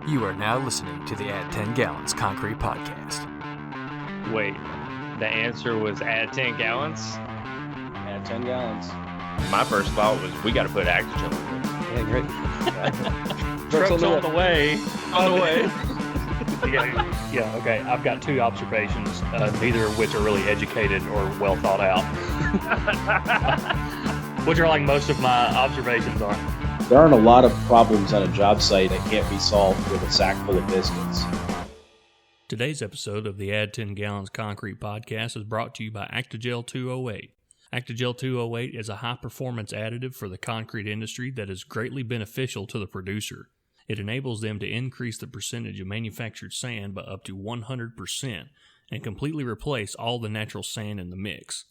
You are now listening to the Add 10 Gallons Concrete Podcast. Wait, the answer was add 10 gallons? Add 10 gallons. My first thought was we got to put Acti-Gel in it. Yeah, great. Truck's on the way. On the way. Yeah, okay. I've got two observations, neither of which are really educated or well thought out. Which are like most of my observations are. There aren't a lot of problems on a job site that can't be solved with a sack full of biscuits. Today's episode of the Add 10 Gallons Concrete Podcast is brought to you by Acti-Gel 208. Acti-Gel 208 is a high-performance additive for the concrete industry that is greatly beneficial to the producer. It enables them to increase the percentage of manufactured sand by up to 100% and completely replace all the natural sand in the mix.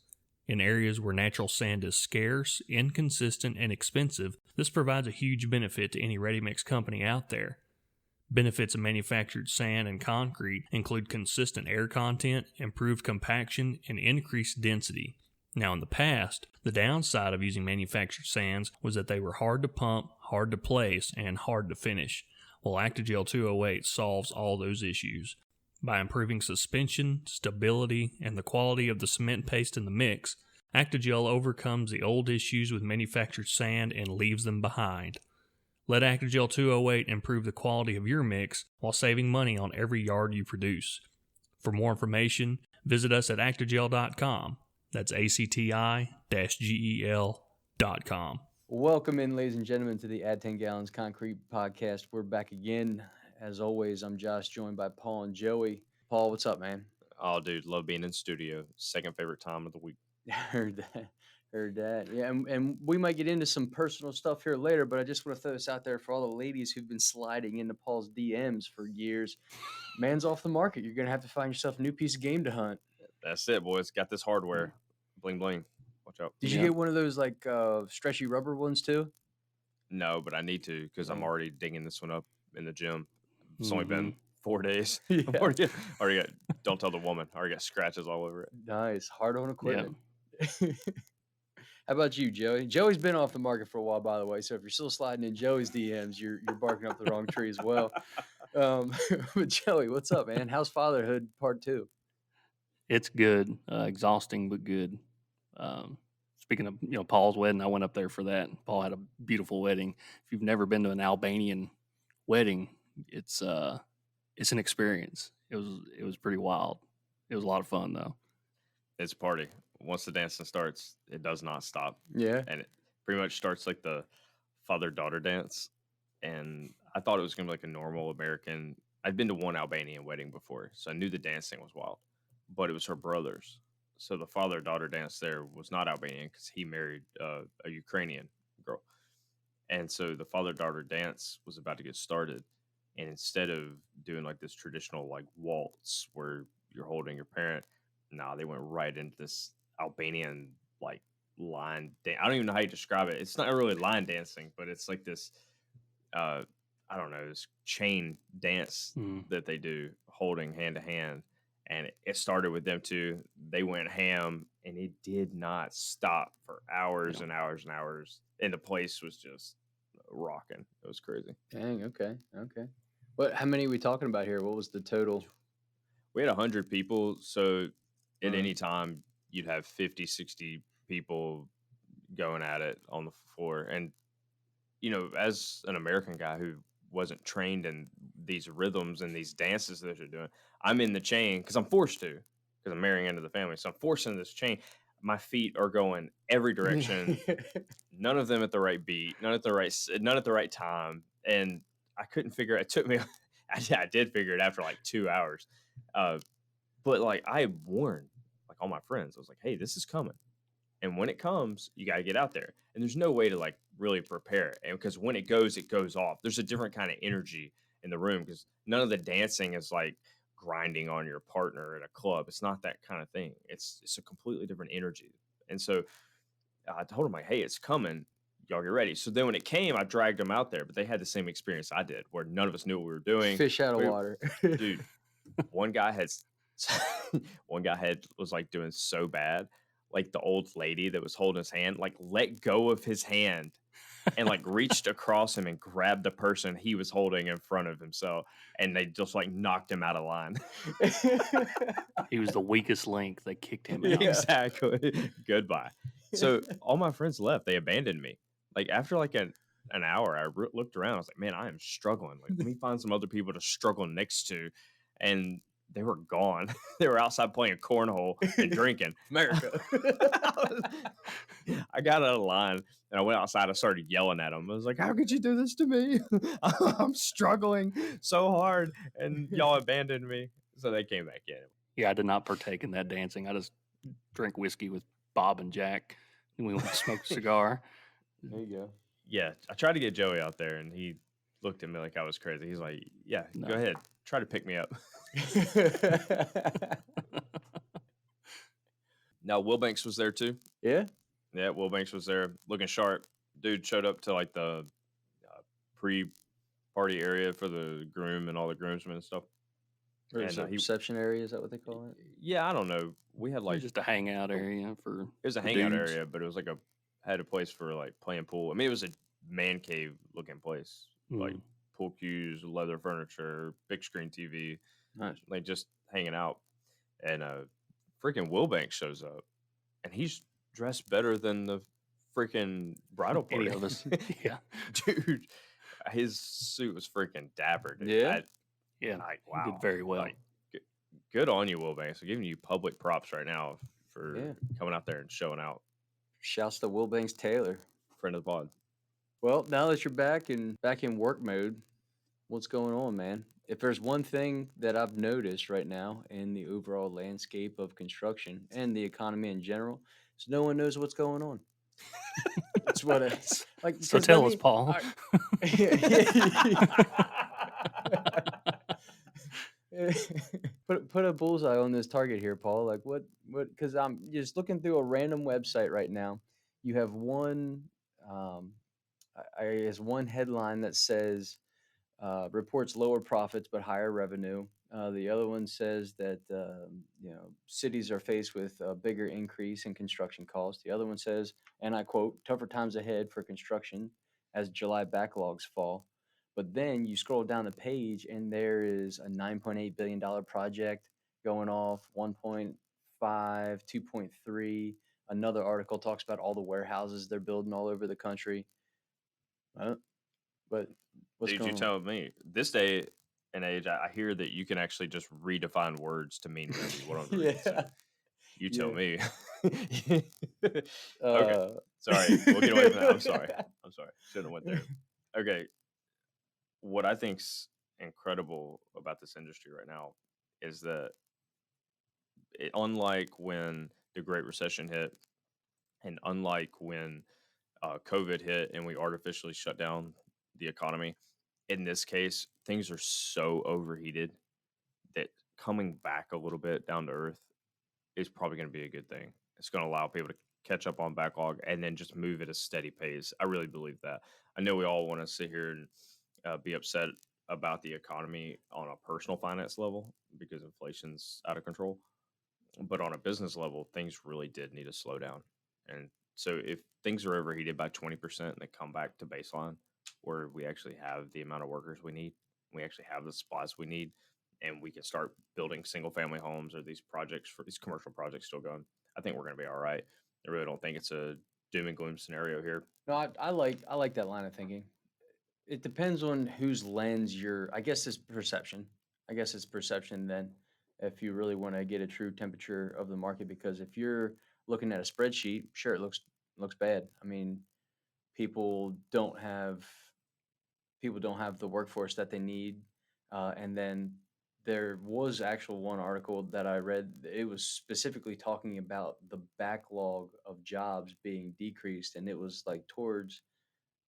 In areas where natural sand is scarce, inconsistent, and expensive, this provides a huge benefit to any ready-mix company out there. Benefits of manufactured sand and concrete include consistent air content, improved compaction, and increased density. Now, in the past, the downside of using manufactured sands was that they were hard to pump, hard to place, and hard to finish. Well, Acti-Gel 208 solves all those issues. By improving suspension, stability, and the quality of the cement paste in the mix, Acti-Gel overcomes the old issues with manufactured sand and leaves them behind. Let Acti-Gel 208 improve the quality of your mix while saving money on every yard you produce. For more information, visit us at actigel.com. That's ACTI-GEL.com. Welcome in, ladies and gentlemen, to the Add 10 Gallons Concrete Podcast. We're back again. As always, I'm Josh, joined by Paul and Joey. Paul, what's up, man? Oh, dude, love being in studio. Second favorite time of the week. Heard that. Yeah, and we might get into some personal stuff here later, but I just want to throw this out there for all the ladies who've been sliding into Paul's DMs for years. Man's off the market. You're going to have to find yourself a new piece of game to hunt. That's it, boys. Got this hardware. Bling, bling. Watch out. Did you get one of those, like, stretchy rubber ones, too? No, but I need to because I'm already digging this one up in the gym. It's only been 4 days. Yeah. already got, don't tell the woman. I already got scratches all over it. Nice. Hard on equipment. Yeah. How about you, Joey? Joey's been off the market for a while, by the way. So if you're still sliding in Joey's DMs, you're barking up the wrong tree as well. But Joey, what's up, man? How's fatherhood part 2? It's good. Exhausting, but good. Speaking of, Paul's wedding, I went up there for that. Paul had a beautiful wedding. If you've never been to an Albanian wedding, it's an experience. It was pretty wild. It was a lot of fun, though. It's a party. Once the dancing starts, it does not stop. Yeah. And it pretty much starts like the father-daughter dance. And I thought it was going to be like a normal American. I'd been to one Albanian wedding before, so I knew the dancing was wild. But it was her brother's. So the father-daughter dance there was not Albanian because he married a Ukrainian girl. And so the father-daughter dance was about to get started. And instead of doing like this traditional like waltz where you're holding your parent, they went right into this Albanian like line dance. I don't even know how you describe it. It's not really line dancing, but it's like this, I don't know, this chain dance that they do holding hand to hand. And it started with them two. They went ham, and it did not stop for hours and hours and hours. And the place was just rocking. It was crazy. Dang, okay. How many are we talking about here? What was the total? We had 100 people. So at any time, you'd have 50, 60 people going at it on the floor. And, as an American guy who wasn't trained in these rhythms and these dances that they're doing, I'm in the chain because I'm forced to, because I'm marrying into the family. So I'm forced into this chain. My feet are going every direction. None of them at the right beat, none at the right time. And I couldn't figure it. It took me, I did figure it after like 2 hours. But like I warned like all my friends, I was like, hey, this is coming. And when it comes, you got to get out there. And there's no way to like really prepare it. And because when it goes off. There's a different kind of energy in the room because none of the dancing is like grinding on your partner at a club. It's not that kind of thing. It's a completely different energy. And so I told them like, hey, it's coming. Y'all get ready. So then when it came, I dragged them out there, but they had the same experience I did where none of us knew what we were doing. Fish out of water. Dude, one guy was like doing so bad. Like the old lady that was holding his hand, like let go of his hand and like reached across him and grabbed the person he was holding in front of himself, and they just like knocked him out of line. He was the weakest link. They kicked him out. Yeah. Exactly. Goodbye. So all my friends left. They abandoned me. Like after like an hour, I looked around. I was like, man, I am struggling. Like, let me find some other people to struggle next to. And they were gone. They were outside playing cornhole and drinking. America. I got out of line and I went outside. I started yelling at them. I was like, how could you do this to me? I'm struggling so hard and y'all abandoned me. So they came back in. Yeah, I did not partake in that dancing. I just drank whiskey with Bob and Jack, and we went to smoke a cigar. There you go. Yeah, I tried to get Joey out there and he looked at me like I was crazy. He's like, yeah, No. go ahead. Try to pick me up. Now, Will Banks was there too. Yeah. Yeah, Will Banks was there looking sharp. Dude showed up to like the pre-party area for the groom and all the groomsmen and stuff. Or is And, it reception area? Is that what they call it? Yeah, I don't know. We had Like like just a hangout area for it was a the hangout dudes. area, but it was like had a place for like playing pool. I mean, it was a man cave looking place, like Mm. pool cues, leather furniture, big screen TV, Nice. like just hanging out. And freaking Will Banks shows up, and he's dressed better than the freaking bridal party. Any of us. Yeah. Dude, his suit was freaking dapper, dude. Yeah? Yeah. Like, He wow. did very well. Like, good on you, Will Banks. I'm giving you public props right now for Yeah. coming out there and showing out. Shouts to Will Banks Taylor. Friend of the pod. Well, now that you're back in work mode, what's going on, man? If there's one thing that I've noticed right now in the overall landscape of construction and the economy in general, is no one knows what's going on. That's what it's like. So 'cause tell let us, me- Paul. put a bullseye on this target here, Paul. Like what? Because I'm just looking through a random website right now. You have one, I guess one headline that says reports lower profits but higher revenue. The other one says that cities are faced with a bigger increase in construction costs. The other one says, and I quote, tougher times ahead for construction as July backlogs fall. But then you scroll down the page and there is a $9.8 billion project going off, 1.5, 2.3. Another article talks about all the warehouses they're building all over the country. But what's Dude, going you on? tell me. This day and age, I hear that you can actually just redefine words to mean whatever you want them to mean. So you tell me. Okay. Sorry. We'll get away from that. I'm sorry. Shouldn't have went there. Okay. What I think's incredible about this industry right now is that unlike when the Great Recession hit, and unlike when COVID hit and we artificially shut down the economy, in this case, things are so overheated that coming back a little bit down to earth is probably going to be a good thing. It's going to allow people to catch up on backlog and then just move at a steady pace. I really believe that. I know we all want to sit here and be upset about the economy on a personal finance level because inflation's out of control. But on a business level, things really did need to slow down. And so if things are overheated by 20% and they come back to baseline where we actually have the amount of workers we need, we actually have the supplies we need, and we can start building single family homes or these projects for these commercial projects still going, I think we're going to be all right. I really don't think it's a doom and gloom scenario here. No, I like that line of thinking. It depends on whose lens you're. I guess it's perception. I guess it's perception then. If you really want to get a true temperature of the market, because if you're looking at a spreadsheet, sure it looks bad. I mean, people don't have the workforce that they need, and then there was actual one article that I read. It was specifically talking about the backlog of jobs being decreased, and it was like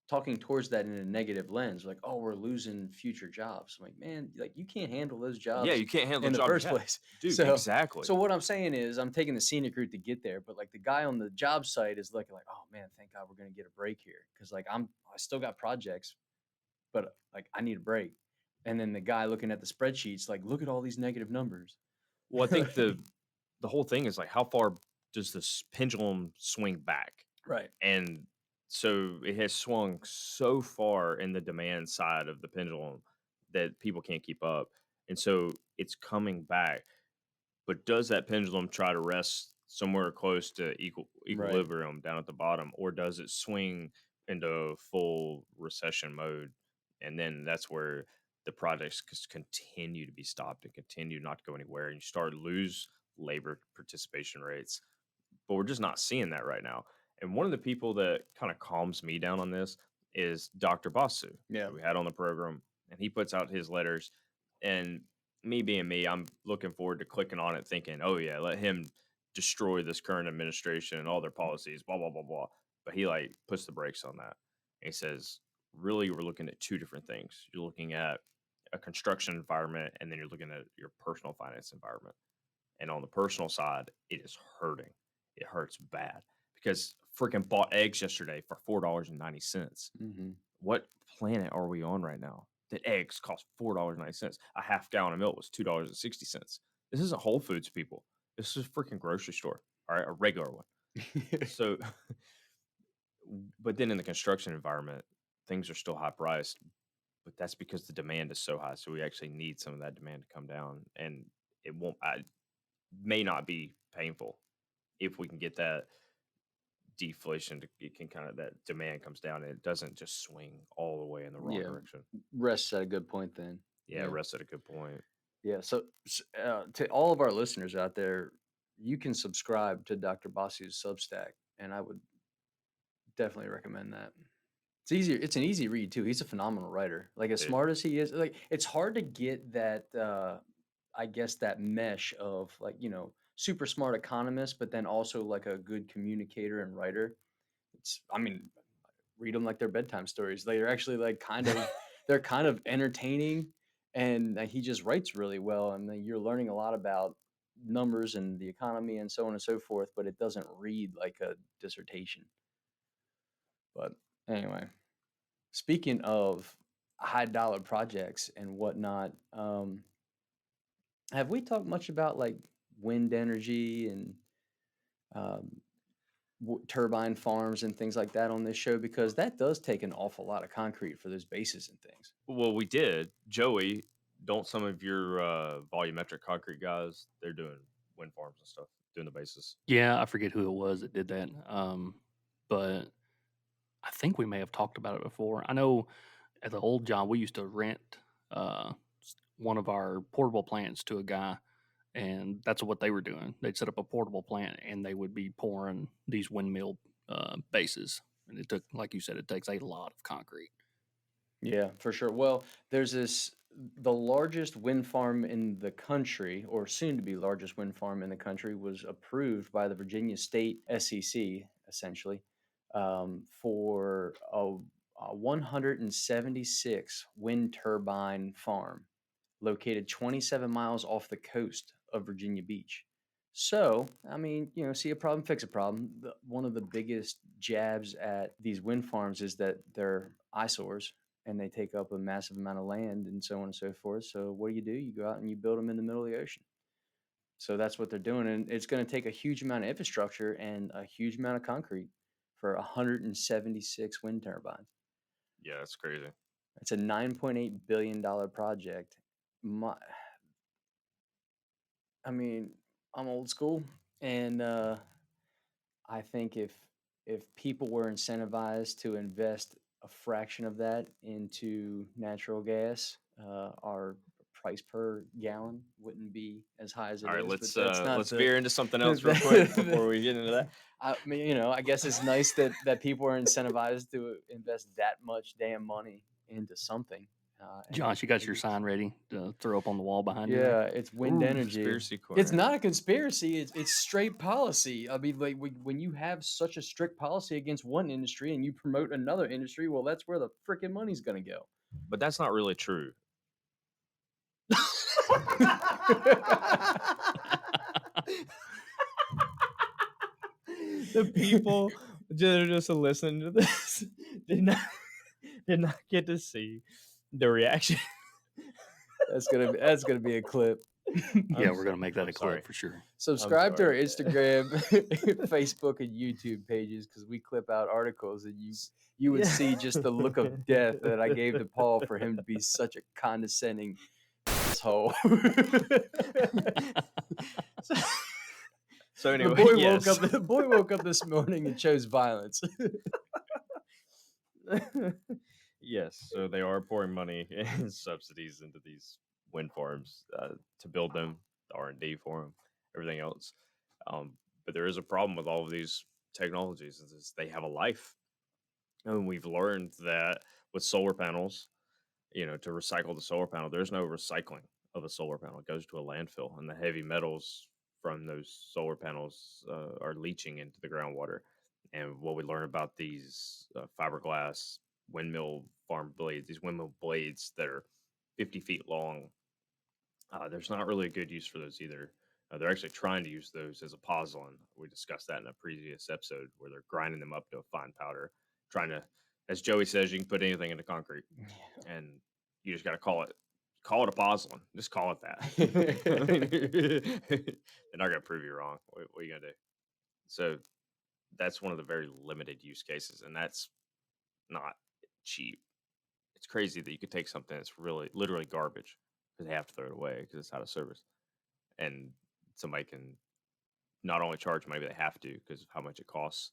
talking towards that in a negative lens, like, oh, we're losing future jobs. I'm like, man, like you can't handle those jobs Yeah, you can't handle in the job you first have. place. Dude, So- exactly. So what I'm saying is I'm taking the scenic route to get there, but like the guy on the job site is looking like, oh man, thank God we're gonna get a break here. Cause like I still got projects, but like I need a break. And then the guy looking at the spreadsheets, like, look at all these negative numbers. Well, I think the whole thing is like, how far does this pendulum swing back? Right. And so it has swung so far in the demand side of the pendulum that people can't keep up. And so it's coming back. But does that pendulum try to rest somewhere close to Right. equilibrium down at the bottom, or does it swing into full recession mode? And then that's where the projects just continue to be stopped and continue not to go anywhere, and you start to lose labor participation rates. But we're just not seeing that right now. And one of the people that kind of calms me down on this is Dr. Basu, Yeah. who we had on the program, and he puts out his letters. And me being me, I'm looking forward to clicking on it, thinking, "Oh yeah, let him destroy this current administration and all their policies." Blah blah blah blah. But he like puts the brakes on that. And he says, "Really, we're looking at two different things. You're looking at a construction environment, and then you're looking at your personal finance environment. And on the personal side, it is hurting. It hurts bad because freaking bought eggs yesterday for $4.90. Mm-hmm. What planet are we on right now that eggs cost $4.90? A half gallon of milk was $2.60. This isn't Whole Foods, people. This is a freaking grocery store, all right, a regular one. So, but then in the construction environment, things are still high priced, but that's because the demand is so high. So we actually need some of that demand to come down, and it won't. May not be painful if we can get that deflation to, it can kind of, that demand comes down and it doesn't just swing all the way in the wrong Yeah. direction. Rest at a good point then. Yeah, rest at a good point. Yeah. So to all of our listeners out there, you can subscribe to Dr. Basu's Substack, and I would definitely recommend that. It's easier. It's an easy read too. He's a phenomenal writer. Like as Dude. smart as he is, like it's hard to get that. I guess that mesh of like super smart economist, but then also like a good communicator and writer. I mean, read them like they're bedtime stories. They're actually like they're kind of entertaining, and he just writes really well. And then you're learning a lot about numbers and the economy and so on and so forth. But it doesn't read like a dissertation. But anyway, speaking of high dollar projects and whatnot, have we talked much about like wind energy and um, turbine farms and things like that on this show? Because that does take an awful lot of concrete for those bases and things. Well, we did. Joey, don't some of your volumetric concrete guys, they're doing wind farms and stuff, doing the bases. Yeah, I forget who it was that did that. But I think we may have talked about it before. I know at the old job we used to rent one of our portable plants to a guy, and that's what they were doing. They'd set up a portable plant and they would be pouring these windmill bases. And it took, like you said, it takes a lot of concrete. Yeah, for sure. Well, there's the largest wind farm in the country, or soon to be largest wind farm in the country, was approved by the Virginia State SEC, essentially, for a 176 wind turbine farm located 27 miles off the coast of Virginia Beach. So, I mean, see a problem, fix a problem. One of the biggest jabs at these wind farms is that they're eyesores and they take up a massive amount of land and so on and so forth. So, what do? You go out and you build them in the middle of the ocean. So, that's what they're doing. And it's going to take a huge amount of infrastructure and a huge amount of concrete for 176 wind turbines. Yeah, that's crazy. It's a $9.8 billion project. I mean, I'm old school, and I think if people were incentivized to invest a fraction of that into natural gas, our price per gallon wouldn't be as high as it is. All right, but that's not let's the- veer into something else real quick before we get into that. I mean, I guess it's nice that people are incentivized to invest that much damn money into something. Josh, you got your sign ready to throw up on the wall behind you? Yeah, it's wind Ooh, energy. conspiracy corner. It's not a conspiracy. It's straight policy. I mean, like when you have such a strict policy against one industry and you promote another industry, well, that's where the freaking money's gonna go. But that's not really true. The people that are just listening to this did not get to see the reaction. That's gonna be a clip. Yeah, we're gonna make that I'm a sorry. clip for sure. Subscribe to our sorry. Instagram, Facebook, and YouTube pages because we clip out articles, and you would see just the look of death that I gave to Paul for him to be such a condescending asshole. So anyway, the boy yes. woke up. The boy woke up this morning and chose violence. Yes, so they are pouring money and subsidies into these wind farms to build them, the R&D for them, everything else. But there is a problem with all of these technologies is they have a life. And we've learned that with solar panels, to recycle the solar panel, there's no recycling of a solar panel. It goes to a landfill, and the heavy metals from those solar panels are leaching into the groundwater. And what we learn about these fiberglass windmill farm blades, these windmill blades that are 50 feet long, there's not really a good use for those either. They're actually trying to use those as a pozzolan. We discussed that in a previous episode where they're grinding them up to a fine powder, trying to, as Joey says, you can put anything into concrete, and you just got to call it a pozzolan. Just call it that. They're not gonna prove you wrong. What are you gonna do? So that's one of the very limited use cases, and that's not cheap. It's crazy that you could take something that's really literally garbage because they have to throw it away because it's out of service, and somebody can not only charge, maybe they have to because of how much it costs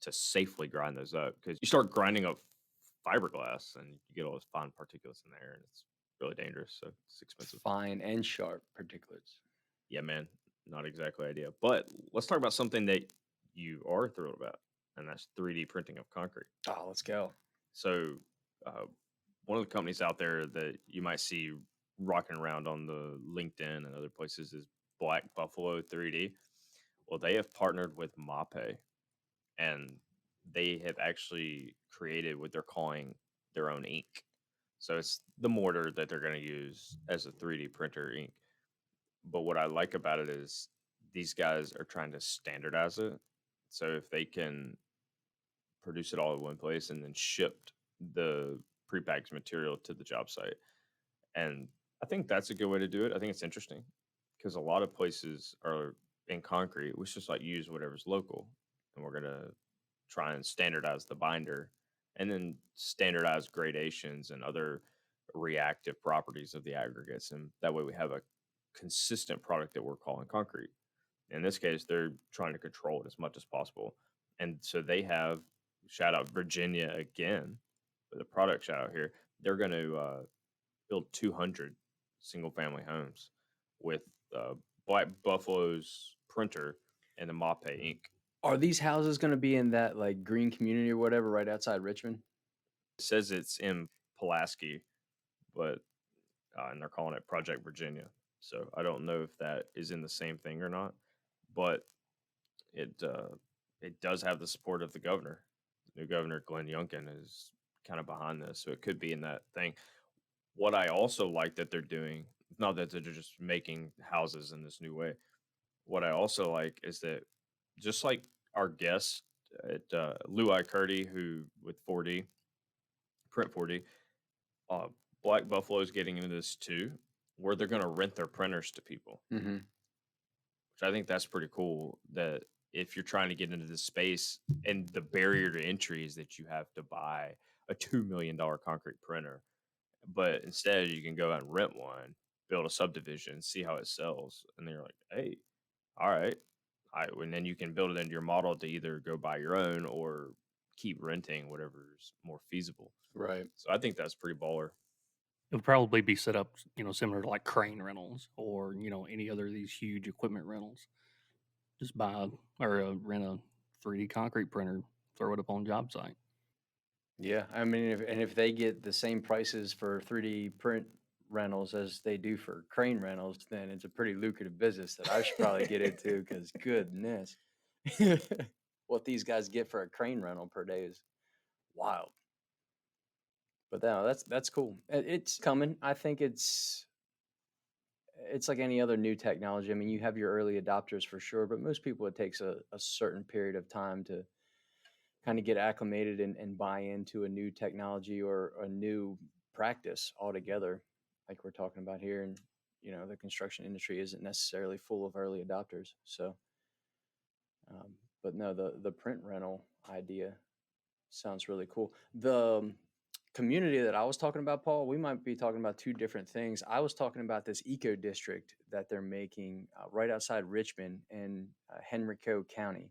to safely grind those up. Because you start grinding up fiberglass and you get all those fine particulates in there, and it's really dangerous. So it's expensive. Fine and sharp particulates. Yeah, man, not exactly ideal. But let's talk about something that you are thrilled about, and that's 3D printing of concrete. Oh, let's go. So, one of the companies out there that you might see rocking around on the LinkedIn and other places is Black Buffalo 3D. Well, they have partnered with Mape, and they have actually created what they're calling their own ink. So it's the mortar that they're going to use as a 3D printer ink. But what I like about it is these guys are trying to standardize it. So if they can produce it all in one place and then shipped the prepackaged material to the job site. And I think that's a good way to do it. I think it's interesting because a lot of places are in concrete. We just like use whatever's local, and we're gonna try and standardize the binder, and then standardize gradations and other reactive properties of the aggregates, and that way we have a consistent product that we're calling concrete. In this case, they're trying to control it as much as possible, and so they have shout out Virginia again with a product shout out here. They're going to build 200 single family homes with Black Buffalo's printer and the Mape ink. Are these houses going to be in that like green community or whatever right outside Richmond? It says it's in Pulaski, but and they're calling it Project Virginia. So I don't know if that is in the same thing or not, but it does have the support of the governor. The new governor, Glenn Youngkin, is kind of behind this, so it could be in that thing. What I also like that they're doing, not that they're just making houses in this new way. What I also like is that just like our guest at Louis Curdy, who with 4D, Print 4D, uh, Black Buffalo is getting into this too, where they're going to rent their printers to people, Mm-hmm. which I think that's pretty cool. That if you're trying to get into this space, and the barrier to entry is that you have to buy a $2 million concrete printer, but instead you can go out and rent one, build a subdivision, see how it sells, and then you're like, hey, all right, and then you can build it into your model to either go buy your own or keep renting, whatever's more feasible. Right. So I think that's pretty baller. It would probably be set up, similar to like crane rentals or, any other of these huge equipment rentals. Just buy or rent a 3D concrete printer, throw it up on job site. Yeah, I mean, if they get the same prices for 3D print rentals as they do for crane rentals, then it's a pretty lucrative business that I should probably get into. Because goodness, what these guys get for a crane rental per day is wild. But no, that's cool. It's coming. I think it's like any other new technology. I mean, you have your early adopters for sure, but most people, it takes a certain period of time to kind of get acclimated and buy into a new technology or a new practice altogether, like we're talking about here. And the construction industry isn't necessarily full of early adopters. So, but no, the print rental idea sounds really cool. The community that I was talking about, Paul, we might be talking about two different things. I was talking about this eco district that they're making right outside Richmond in Henrico County.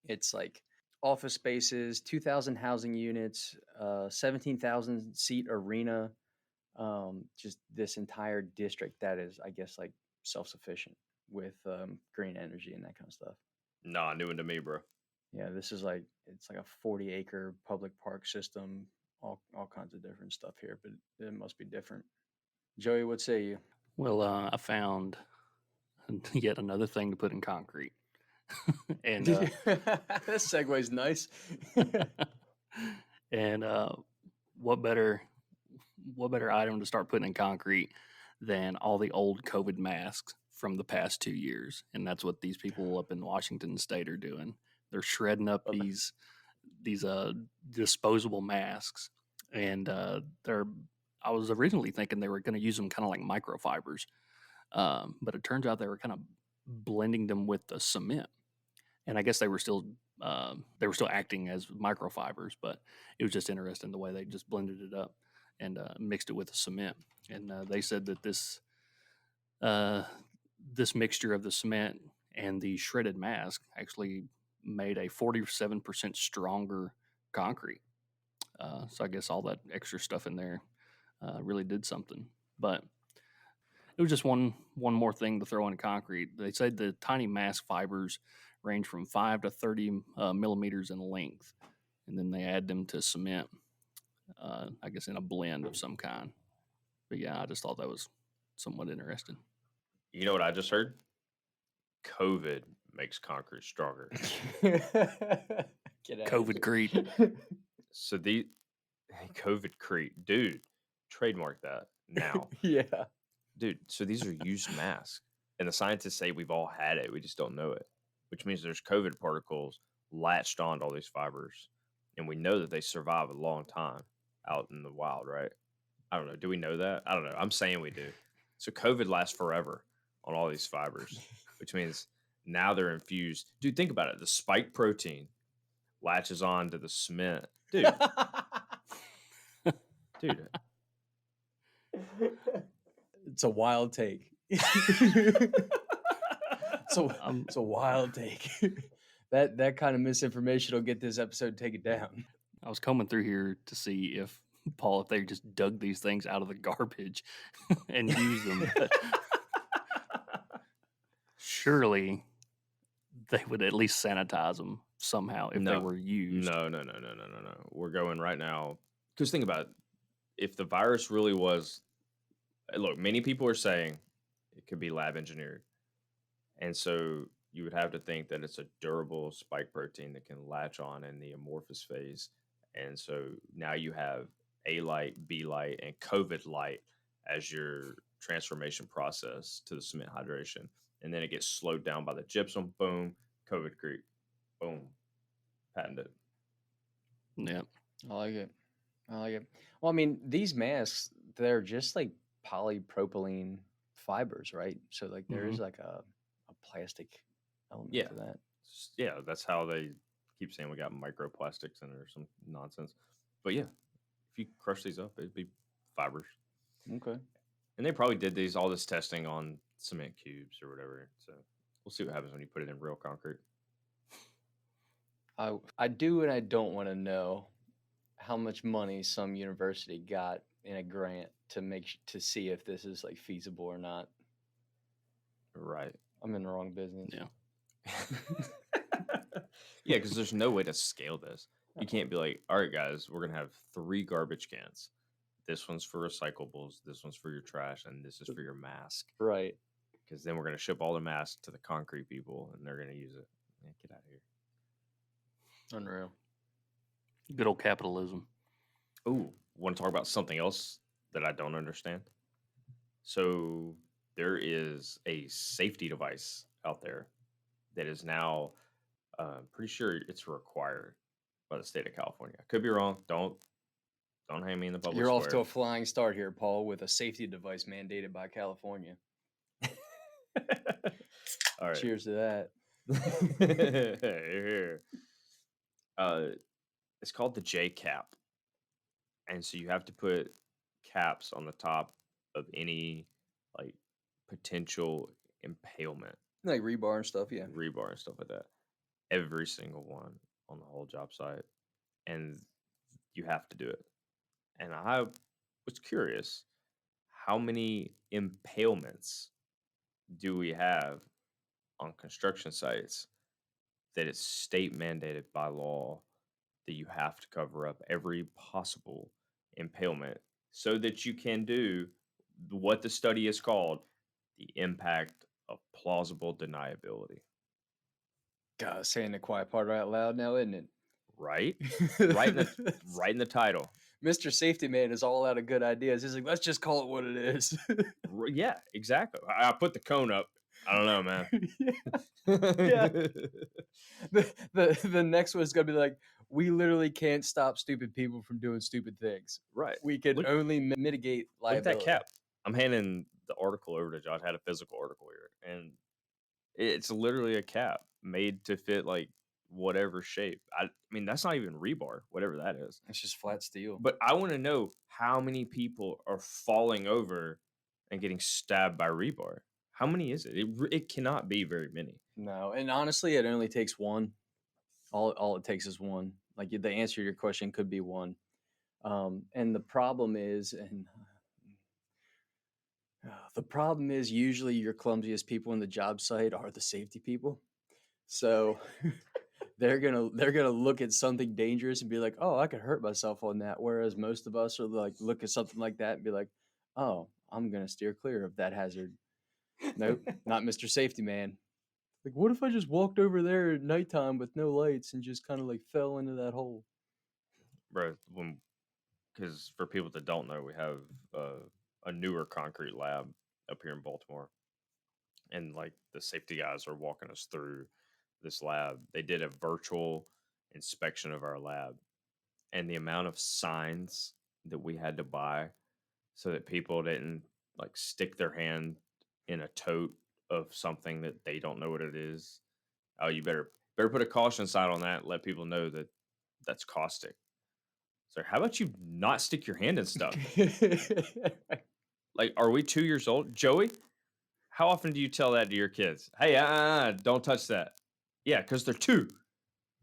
It's like office spaces, 2,000 housing units, 17,000 seat arena, just this entire district that is, I guess, like self-sufficient with green energy and that kind of stuff. Nah, new one to me, bro. Yeah, this is like, it's like a 40-acre public park system, all kinds of different stuff here, but it must be different. Joey, what say you? Well, I found yet another thing to put in concrete. And This segue's nice. and what better item to start putting in concrete than all the old COVID masks from the past 2 years? And that's what these people up in Washington State are doing. They're shredding up Okay. these disposable masks, and I was originally thinking they were going to use them kind of like microfibers, but it turns out they were kind of blending them with the cement, and I guess they were still acting as microfibers, but it was just interesting the way they just blended it up and mixed it with the cement. And they said that this mixture of the cement and the shredded mask actually made a 47% stronger concrete. So I guess all that extra stuff in there really did something. But it was just one more thing to throw in concrete. They said the tiny mask fibers range from 5 to 30 millimeters in length, and then they add them to cement, I guess in a blend of some kind. But yeah, I just thought that was somewhat interesting. You know what I just heard? COVID makes concrete stronger. Get out COVID-crete. So the COVID-crete, dude, trademark that now. Yeah. Dude, so these are used masks. And the scientists say we've all had it. We just don't know it, which means there's COVID particles latched onto all these fibers. And we know that they survive a long time out in the wild, right? I don't know. Do we know that? I don't know. I'm saying we do. So COVID lasts forever on all these fibers, which means now they're infused. Dude, think about it. The spike protein latches on to the cement. Dude, dude. It's a wild take. So it's a wild take. That kind of misinformation will get this episode taken down. I was combing through here to see if they just dug these things out of the garbage and used them. But surely they would at least sanitize them somehow if they were used. No. We're going right now. Because think about it. If the virus really was, look, many people are saying it could be lab engineered. And so you would have to think that it's a durable spike protein that can latch on in the amorphous phase. And so now you have A light, B light, and COVID light as your transformation process to the cement hydration. And then it gets slowed down by the gypsum. Boom, COVID-crete. Boom, patented. Yeah. I like it. Well, I mean, these masks, they're just like polypropylene fibers, right? So like there is like a plastic element to that. Yeah, that's how they keep saying we got microplastics in it or some nonsense. But yeah, if you crush these up, it'd be fibers. Okay. And they probably did all this testing on cement cubes or whatever. So we'll see what happens when you put it in real concrete. I do and I don't want to know how much money some university got in a grant to see if this is like feasible or not. Right. I'm in the wrong business. Yeah. Yeah, because there's no way to scale this. You can't be like, all right, guys, we're going to have 3 garbage cans. This one's for recyclables, this one's for your trash, and this is for your mask. Right. Because then we're going to ship all the masks to the concrete people, and they're going to use it. Yeah, get out of here. Unreal. Good old capitalism. Ooh, want to talk about something else that I don't understand? So there is a safety device out there that is now pretty sure it's required by the state of California. I could be wrong. Don't Don't hang me in the public You're off to square. a flying start here, Paul, with a safety device mandated by California. All right. Cheers to that. Here. It's called the J cap. And so you have to put caps on the top of any like potential impalement, Like rebar and stuff, yeah. rebar and stuff like that. Every single one on the whole job site. And you have to do it. And I was curious, how many impalements do we have on construction sites that it's state mandated by law that you have to cover up every possible impalement so that you can do what the study is called the impact of plausible deniability. God, saying the quiet part out loud now, isn't it? Right? Right in the title. Mr. Safety Man is all out of good ideas. He's like, let's just call it what it is. Yeah, exactly. I put the cone up. I don't know, man. Yeah. The next one is gonna be like, we literally can't stop stupid people from doing stupid things. Right. We can Look- only mitigate Look at liability. that cap. I'm handing the article over to Josh. I had a physical article here, and it's literally a cap made to fit like whatever shape. I mean, that's not even rebar, whatever that is. It's just flat steel. But I want to know how many people are falling over and getting stabbed by rebar. How many is it? It cannot be very many. No, and honestly, it only takes one. All it takes is one. Like the answer to your question could be one. And the problem is, the problem is usually your clumsiest people in the job site are the safety people. So they're gonna look at something dangerous and be like, "Oh, I could hurt myself on that." Whereas most of us are like, look at something like that and be like, "Oh, I'm gonna steer clear of that hazard." Nope, not Mr. Safety Man. Like, what if I just walked over there at nighttime with no lights and just kind of like fell into that hole? Bro, because for people that don't know, we have a newer concrete lab up here in Baltimore. And like the safety guys are walking us through this lab. They did a virtual inspection of our lab, and the amount of signs that we had to buy so that people didn't like stick their hand in a tote of something that they don't know what it is. Oh, you better put a caution sign on that. Let people know that that's caustic. So how about you not stick your hand in stuff? Like, are we 2 years old, Joey? How often do you tell that to your kids? Hey, don't touch that. Yeah, because they're 2.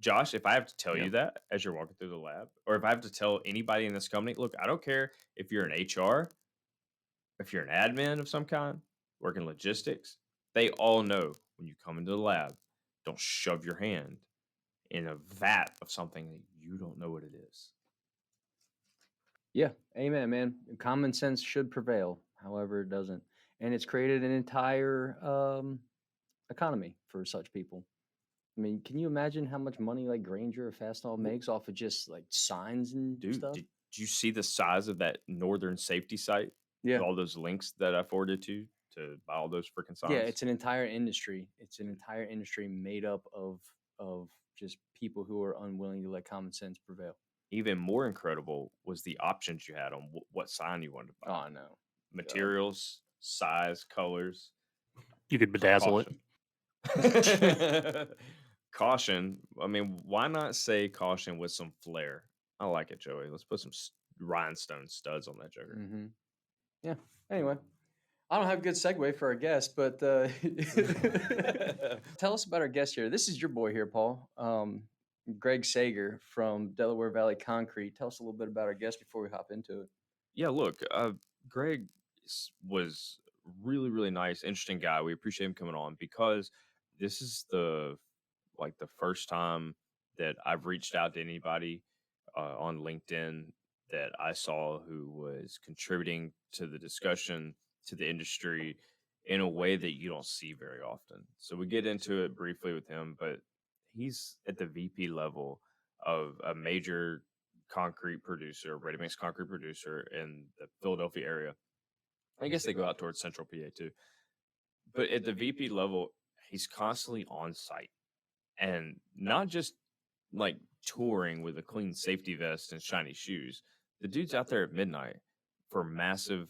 Josh, if I have to tell you that as you're walking through the lab, or if I have to tell anybody in this company, look, I don't care if you're an HR, if you're an admin of some kind, working logistics, they all know when you come into the lab, don't shove your hand in a vat of something that you don't know what it is. Yeah, amen, man. Common sense should prevail. However, it doesn't, and it's created an entire economy for such people. I mean, can you imagine how much money like Granger or Fastenal makes off of just like signs and Dude, stuff? did you see the size of that northern safety site? Yeah. With all those links that I forwarded to buy all those freaking signs. Yeah, it's an entire industry. It's an entire industry made up of just people who are unwilling to let common sense prevail. Even more incredible was the options you had on what sign you wanted to buy. Oh no. Materials, size, colors. You could bedazzle it. Caution. I mean, why not say caution with some flair? I like it, Joey. Let's put some rhinestone studs on that joker. Mm-hmm. Yeah. Anyway, I don't have a good segue for our guest, but tell us about our guest here. This is your boy here, Paul. Greg Saeger from Delaware Valley Concrete. Tell us a little bit about our guest before we hop into it. Yeah, look, Greg was really, really nice, interesting guy. We appreciate him coming on because this is the first time that I've reached out to anybody on LinkedIn that I saw who was contributing to the discussion, to the industry in a way that you don't see very often. So we get into it briefly with him, but he's at the VP level of a major concrete producer, ready-mix concrete producer in the Philadelphia area. I guess they go out towards Central PA too. But at the VP level, he's constantly on site and not just like touring with a clean safety vest and shiny shoes. The dude's out there at midnight for massive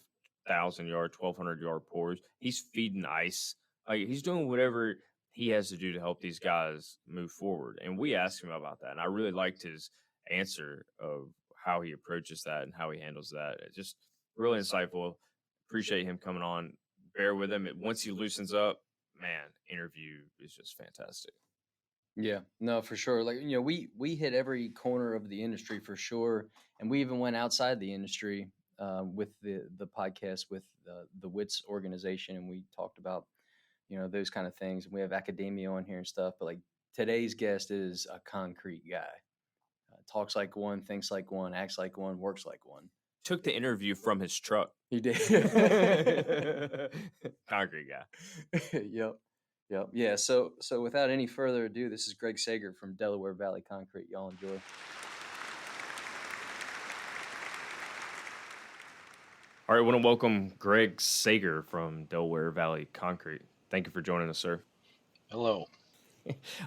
1,000-yard, 1,200-yard pours. He's feeding ice. Like, he's doing whatever he has to do to help these guys move forward. And we asked him about that, and I really liked his answer of how he approaches that and how he handles that. It's just really insightful. Appreciate him coming on. Bear with him. Once he loosens up, man, interview is just fantastic. Yeah, no, for sure. Like, we hit every corner of the industry for sure, and we even went outside the industry with the podcast with the WITS organization, and we talked about those kind of things. And we have academia on here and stuff, but like today's guest is a concrete guy. Talks like one, thinks like one, acts like one, works like one. Took the interview from his truck. He did. Concrete guy. Yep. Yeah. So without any further ado, this is Greg Saeger from Delaware Valley Concrete. Y'all enjoy. All right, I want to welcome Greg Saeger from Delaware Valley Concrete. Thank you for joining us, sir. Hello.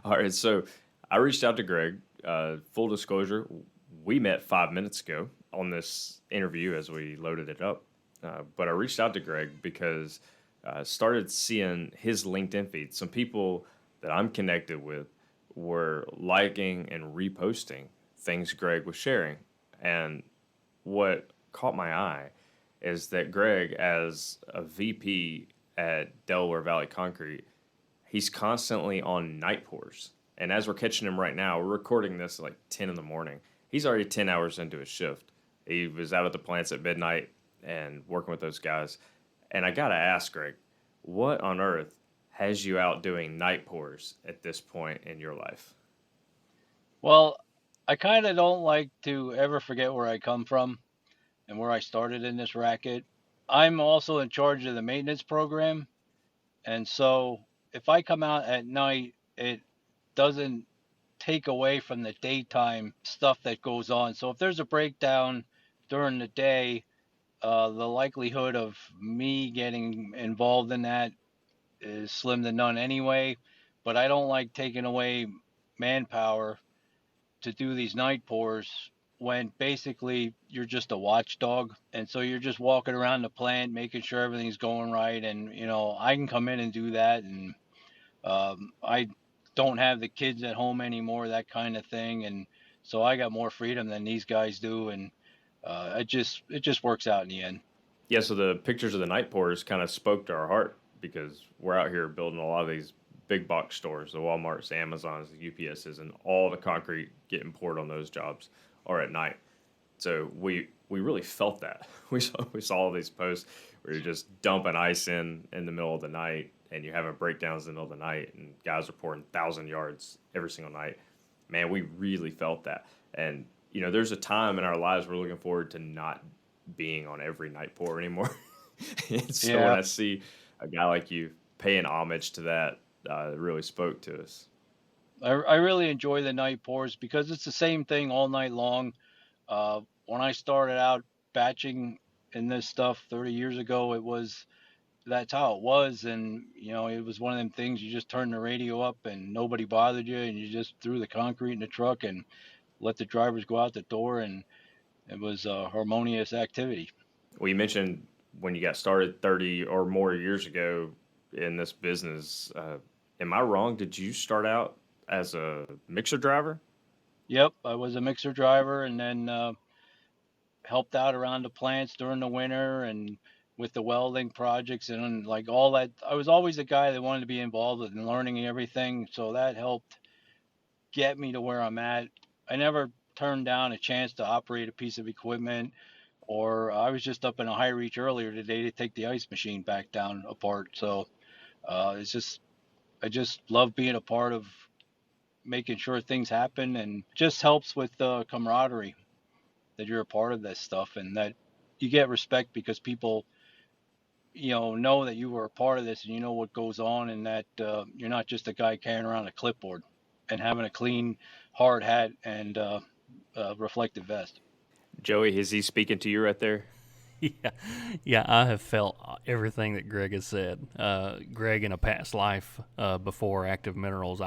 All right, so I reached out to Greg. Full disclosure, we met 5 minutes ago on this interview as we loaded it up. But I reached out to Greg because I started seeing his LinkedIn feed. Some people that I'm connected with were liking and reposting things Greg was sharing. And what caught my eye is that Greg, as a VP at Delaware Valley Concrete, he's constantly on night pours. And as we're catching him right now, we're recording this at like 10 in the morning. He's already 10 hours into his shift. He was out at the plants at midnight and working with those guys. And I got to ask, Greg, what on earth has you out doing night pours at this point in your life? Well, I kind of don't like to ever forget where I come from and where I started in this racket. I'm also in charge of the maintenance program. And so if I come out at night, it doesn't take away from the daytime stuff that goes on. So if there's a breakdown during the day, the likelihood of me getting involved in that is slim to none anyway. But I don't like taking away manpower to do these night pours when basically you're just a watchdog. And so you're just walking around the plant, making sure everything's going right. And, I can come in and do that. And I don't have the kids at home anymore, that kind of thing. And so I got more freedom than these guys do. And it just works out in the end. Yeah, so the pictures of the night pours kind of spoke to our heart because we're out here building a lot of these big box stores, the Walmarts, the Amazons, the UPSs, and all the concrete getting poured on those jobs are at night. So we really felt that. We saw all these posts where you're just dumping ice in the middle of the night and you're having breakdowns in the middle of the night and guys are pouring 1,000 yards every single night. Man, we really felt that. And, there's a time in our lives we're looking forward to not being on every night pour anymore. And so when I see a guy like you paying homage to that, it really spoke to us. I really enjoy the night pours because it's the same thing all night long. When I started out batching in this stuff 30 years ago, that's how it was. And, it was one of them things you just turned the radio up and nobody bothered you. And you just threw the concrete in the truck and let the drivers go out the door. And it was a harmonious activity. Well, you mentioned when you got started 30 or more years ago in this business. Am I wrong? Did you start out as a mixer driver? Yep, I was a mixer driver and then helped out around the plants during the winter and with the welding projects and like all that. I was always a guy that wanted to be involved in learning and everything. So that helped get me to where I'm at. I never turned down a chance to operate a piece of equipment, or I was just up in a high reach earlier today to take the ice machine back down apart. So I just love being a part of making sure things happen, and just helps with the camaraderie that you're a part of this stuff and that you get respect because people, know that you were a part of this and you know what goes on and that you're not just a guy carrying around a clipboard and having a clean, hard hat and reflective vest. Joey, is he speaking to you right there? Yeah, I have felt everything that Greg has said. Greg, in a past life before Active Minerals,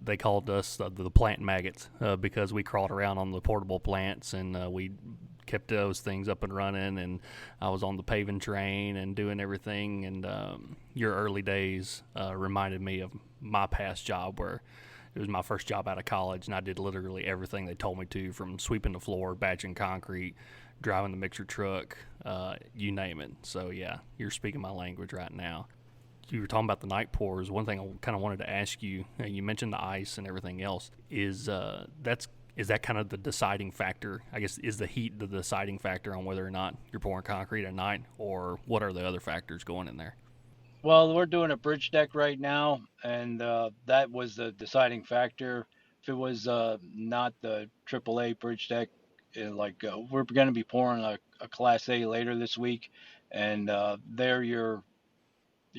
they called us the plant maggots because we crawled around on the portable plants and we kept those things up and running, and I was on the paving train and doing everything. And your early days reminded me of my past job, where it was my first job out of college, and I did literally everything they told me to, from sweeping the floor, batching concrete, driving the mixer truck, you name it. So, yeah, you're speaking my language right now. You were talking about the night pours. One thing I kind of wanted to ask you, you mentioned the ice and everything else, is that kind of the deciding factor? I guess, is the heat the deciding factor on whether or not you're pouring concrete at night, or what are the other factors going in there? Well, we're doing a bridge deck right now, and that was the deciding factor. If it was not the AAA bridge deck, we're going to be pouring a Class A later this week, and there you're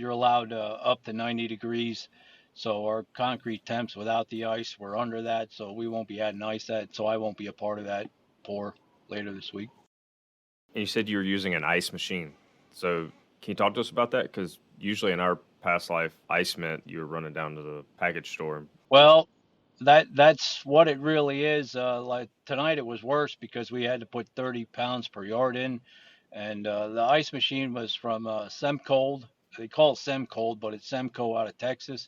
allowed up to 90 degrees. So our concrete temps without the ice, we're under that, so we won't be adding ice at. So I won't be a part of that pour later this week. And you said you were using an ice machine. So can you talk to us about that? Because usually in our past life, ice meant you were running down to the package store. Well, that's what it really is. Like tonight, it was worse because we had to put 30 pounds per yard in, and the ice machine was from Semcold. They call it Semcold, but it's Semco out of Texas.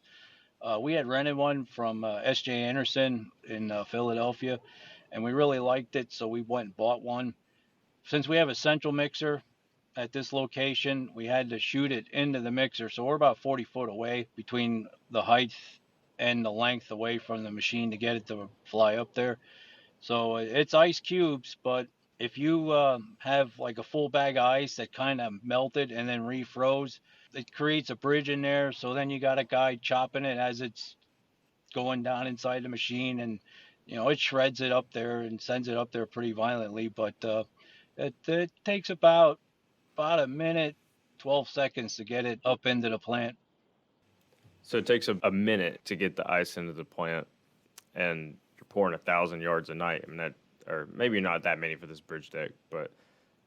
We had rented one from S.J. Anderson in Philadelphia, and we really liked it, so we went and bought one. Since we have a central mixer at this location, we had to shoot it into the mixer, so we're about 40 foot away between the height and the length away from the machine to get it to fly up there. So it's ice cubes, but if you have like a full bag of ice that kind of melted and then refroze, it creates a bridge in there. So then you got a guy chopping it as it's going down inside the machine, and it shreds it up there and sends it up there pretty violently. But it takes about a minute, 12 seconds to get it up into the plant. So it takes a minute to get the ice into the plant, and you're pouring 1,000 yards a night. I mean, that, or maybe not that many for this bridge deck, but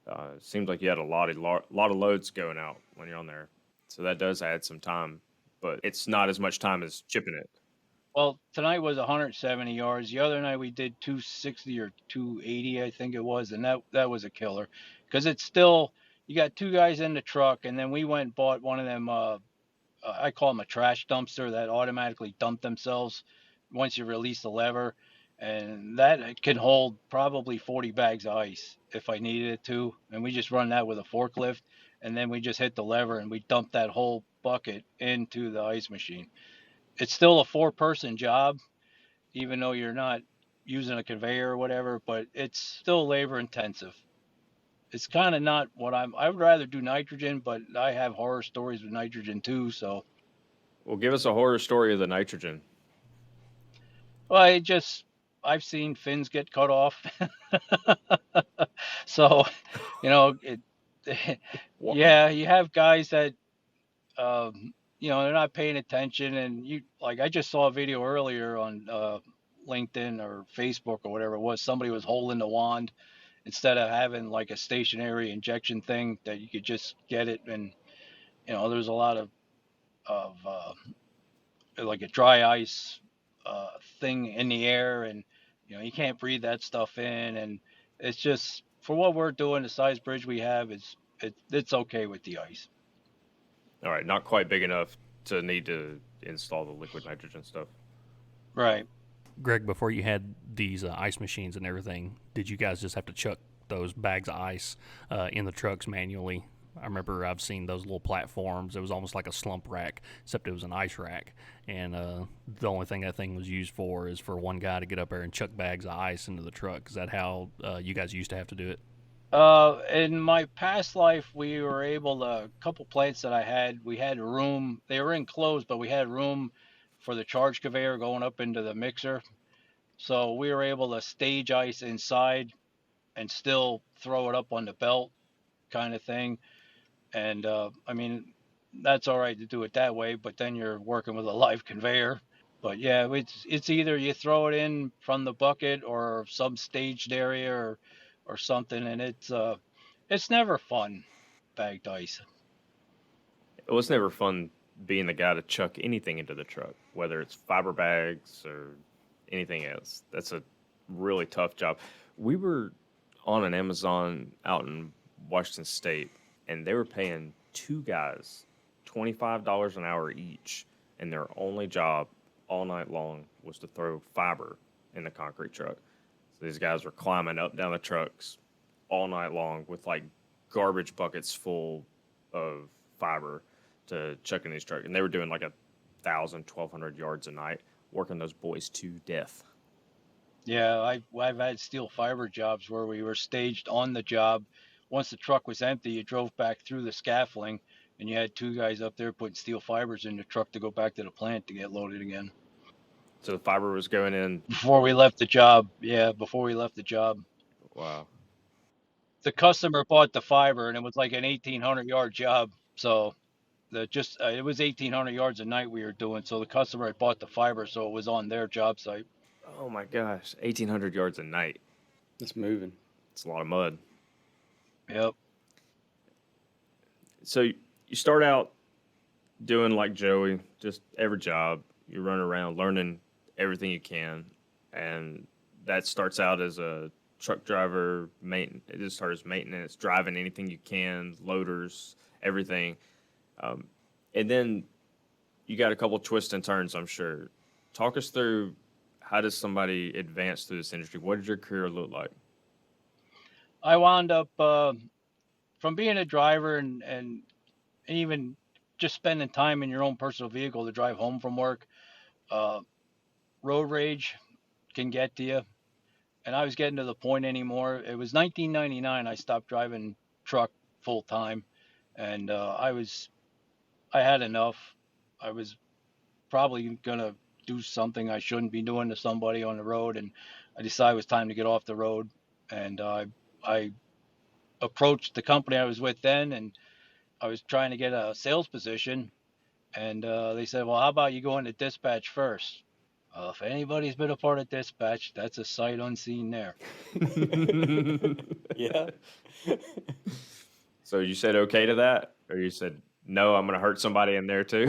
it seems like you had a lot of loads going out when you're on there. So that does add some time, but it's not as much time as chipping it. Well, tonight was 170 yards. The other night we did 260 or 280, I think it was, and that was a killer, because it's still, you got two guys in the truck, and then we went and bought one of them. I call them a trash dumpster that automatically dump themselves once you release the lever, and that can hold probably 40 bags of ice if I needed it to. And we just run that with a forklift, and then we just hit the lever and we dump that whole bucket into the ice machine. It's still a 4-person job, even though you're not using a conveyor or whatever, but it's still labor intensive. It's kind of not what I would rather do nitrogen, but I have horror stories with nitrogen too. So, Well, give us a horror story of the nitrogen. well, I've seen fins get cut off. So, it, yeah, you have guys that, they're not paying attention. And I just saw a video earlier on LinkedIn or Facebook or whatever it was. Somebody was holding the wand instead of having like a stationary injection thing that you could just get it. And, there's a lot of like a dry ice thing in the air, and you can't breathe that stuff in. And it's just, for what we're doing, the size bridge we have, it's okay with the ice. All right, not quite big enough to need to install the liquid nitrogen stuff. Right. Greg, before you had these ice machines and everything, did you guys just have to chuck those bags of ice in the trucks manually? I remember I've seen those little platforms. It was almost like a slump rack, except it was an ice rack. And the only thing that thing was used for is for one guy to get up there and chuck bags of ice into the truck. Is that how you guys used to have to do it? In my past life, we were able to, a couple plants that I had, we had room. They were enclosed, but we had room for the charge conveyor going up into the mixer. So we were able to stage ice inside and still throw it up on the belt, kind of thing. And that's all right to do it that way, but then you're working with a live conveyor. But yeah, it's either you throw it in from the bucket or some staged area or something, and it's never fun, bagged ice. It was never fun being the guy to chuck anything into the truck, whether it's fiber bags or anything else. That's a really tough job. We were on an Amazon out in Washington State, and they were paying 2 guys $25 an hour each, and their only job all night long was to throw fiber in the concrete truck. So these guys were climbing up down the trucks all night long with like garbage buckets full of fiber to chuck in these trucks, and they were doing like 1,200 yards a night, working those boys to death. Yeah, I've had steel fiber jobs where we were staged on the job. Once the truck was empty, you drove back through the scaffolding, and you had 2 guys up there putting steel fibers in the truck to go back to the plant to get loaded again. So the fiber was going in. Before we left the job. Yeah, before we left the job. Wow. The customer bought the fiber, and it was like an 1,800-yard job. So it was 1,800 yards a night we were doing. So the customer had bought the fiber, so it was on their job site. Oh my gosh, 1,800 yards a night. It's moving. It's a lot of mud. Yep. So you start out doing like Joey, just every job. You run around learning everything you can, and that starts out as a truck driver, it just starts as maintenance, driving anything you can, loaders, everything. And then you got a couple twists and turns, I'm sure. Talk us through, how does somebody advance through this industry? What did your career look like? I wound up from being a driver and even just spending time in your own personal vehicle to drive home from work. Road rage can get to you. And I was getting to the point anymore. It was 1999. I stopped driving truck full time, and I had enough. I was probably gonna do something I shouldn't be doing to somebody on the road, and I decided it was time to get off the road. And I approached the company I was with then, and I was trying to get a sales position, and they said, "Well, how about you go into dispatch first?" If anybody's been a part of dispatch, that's a sight unseen there. Yeah. So you said okay to that, or you said no? I'm going to hurt somebody in there too.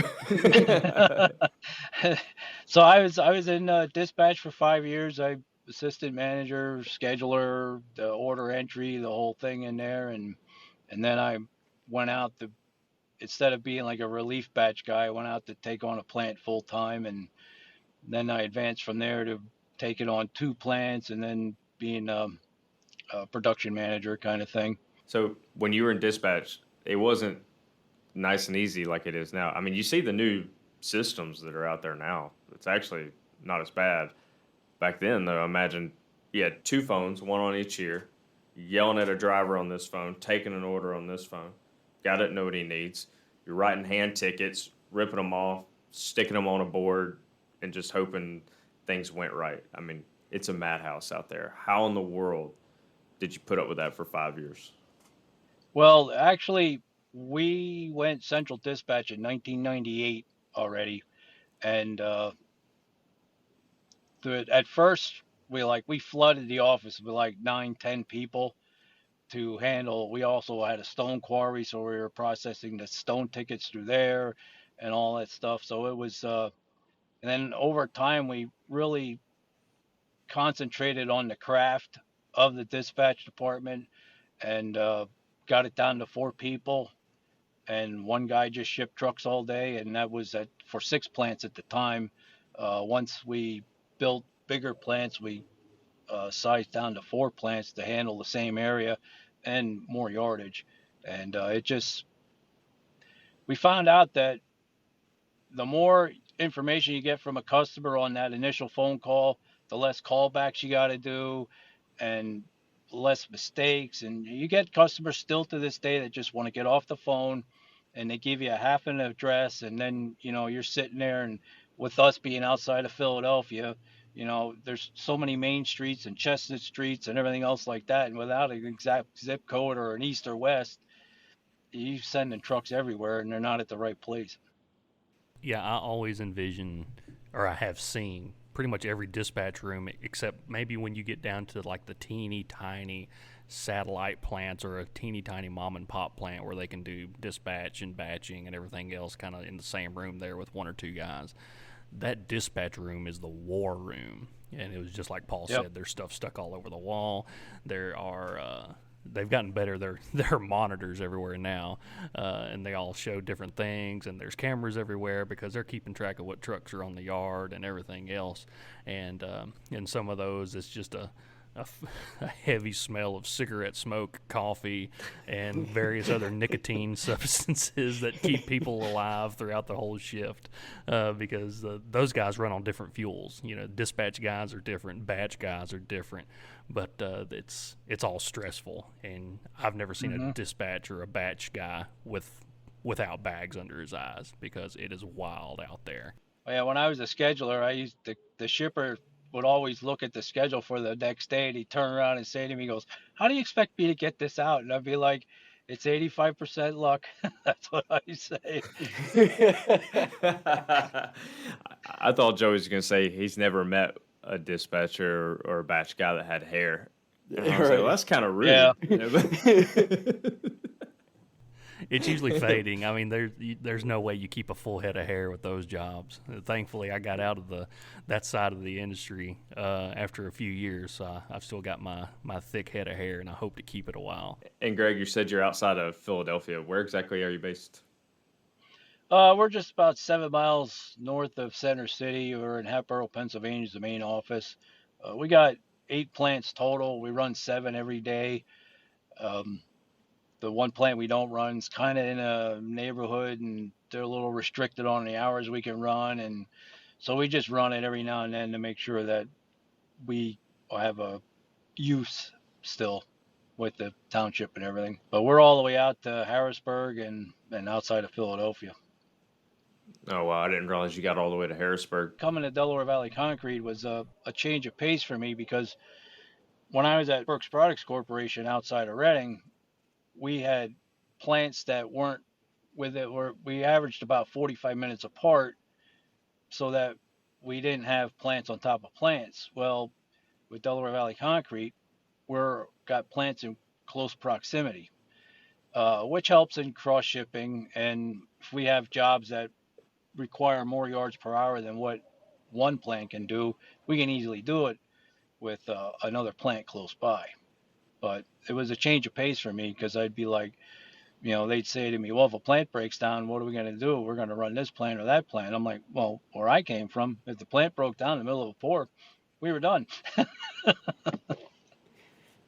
So I was in dispatch for 5 years. I assistant manager, scheduler, the order entry, the whole thing in there, and then I went out to, instead of being like a relief batch guy, I went out to take on a plant full time, and then I advanced from there to taking on 2 plants and then being a production manager kind of thing. So when you were in dispatch, it wasn't nice and easy like it is now. I mean, you see the new systems that are out there now. It's actually not as bad. Back then, though, imagine you had 2 phones, one on each ear, yelling at a driver on this phone, taking an order on this phone. Guy doesn't know what he needs. You're writing hand tickets, ripping them off, sticking them on a board, and just hoping things went right. I mean, it's a madhouse out there. How in the world did you put up with that for 5 years? Well, actually, we went central dispatch in 1998 already, and at first we flooded the office with like 9-10 people to handle. We also had a stone quarry, so we were processing the stone tickets through there and all that stuff. So it was and then over time we really concentrated on the craft of the dispatch department, and got it down to 4 people, and one guy just shipped trucks all day, and that was for 6 plants at the time. Once we built bigger plants, we sized down to 4 plants to handle the same area and more yardage. And we found out that the more information you get from a customer on that initial phone call, the less callbacks you got to do, and less mistakes. And you get customers still to this day that just want to get off the phone, and they give you a half an address, and then you're sitting there. And with us being outside of Philadelphia, there's so many main streets and Chestnut streets and everything else like that, and without an exact zip code or an east or west, you sending trucks everywhere and they're not at the right place. Yeah, I always envision, or I have seen, pretty much every dispatch room, except maybe when you get down to like the teeny tiny satellite plants or a teeny tiny mom and pop plant where they can do dispatch and batching and everything else kind of in the same room there with 1 or 2 guys. That dispatch room is the war room. And it was just like Paul Yep. said, there's stuff stuck all over the wall. There are they've gotten better. There are monitors everywhere now, and they all show different things. And there's cameras everywhere because they're keeping track of what trucks are on the yard and everything else. And in some of those, it's just a heavy smell of cigarette smoke, coffee, and various other nicotine substances that keep people alive throughout the whole shift, because those guys run on different fuels. Dispatch guys are different, batch guys are different, but it's all stressful. And I've never seen a dispatch or a batch guy without bags under his eyes, because it is wild out there. Yeah, when I was a scheduler, I used the shipper would always look at the schedule for the next day, and he'd turn around and say to me, he goes, "How do you expect me to get this out?" And I'd be like, "It's 85% luck." That's what I say. I thought Joey was going to say he's never met a dispatcher or a batch guy that had hair. And I was like, well, that's kind of rude. Yeah. It's usually fading. I mean, there's no way you keep a full head of hair with those jobs. Thankfully, I got out of that side of the industry after a few years. So I've still got my thick head of hair, and I hope to keep it a while. And Greg, you said you're outside of Philadelphia. Where exactly are you based? We're just about 7 miles north of Center City. We're in Hatboro, Pennsylvania, is the main office. We got 8 plants total. We run 7 every day. The one plant we don't run is kind of in a neighborhood, and they're a little restricted on the hours we can run. And so we just run it every now and then to make sure that we have a use still with the township and everything. But we're all the way out to Harrisburg and outside of Philadelphia. Oh, wow. I didn't realize you got all the way to Harrisburg. Coming to Delaware Valley Concrete was a change of pace for me, because when I was at Brooks Products Corporation outside of Reading, we had plants that weren't with it, where we averaged about 45 minutes apart, so that we didn't have plants on top of plants. Well, with Delaware Valley Concrete, we're got plants in close proximity, which helps in cross shipping. And if we have jobs that require more yards per hour than what one plant can do, we can easily do it with another plant close by. But it was a change of pace for me, because I'd be like, they'd say to me, well, if a plant breaks down, what are we going to do? We're going to run this plant or that plant. I'm like, well, where I came from, if the plant broke down in the middle of a pour, we were done.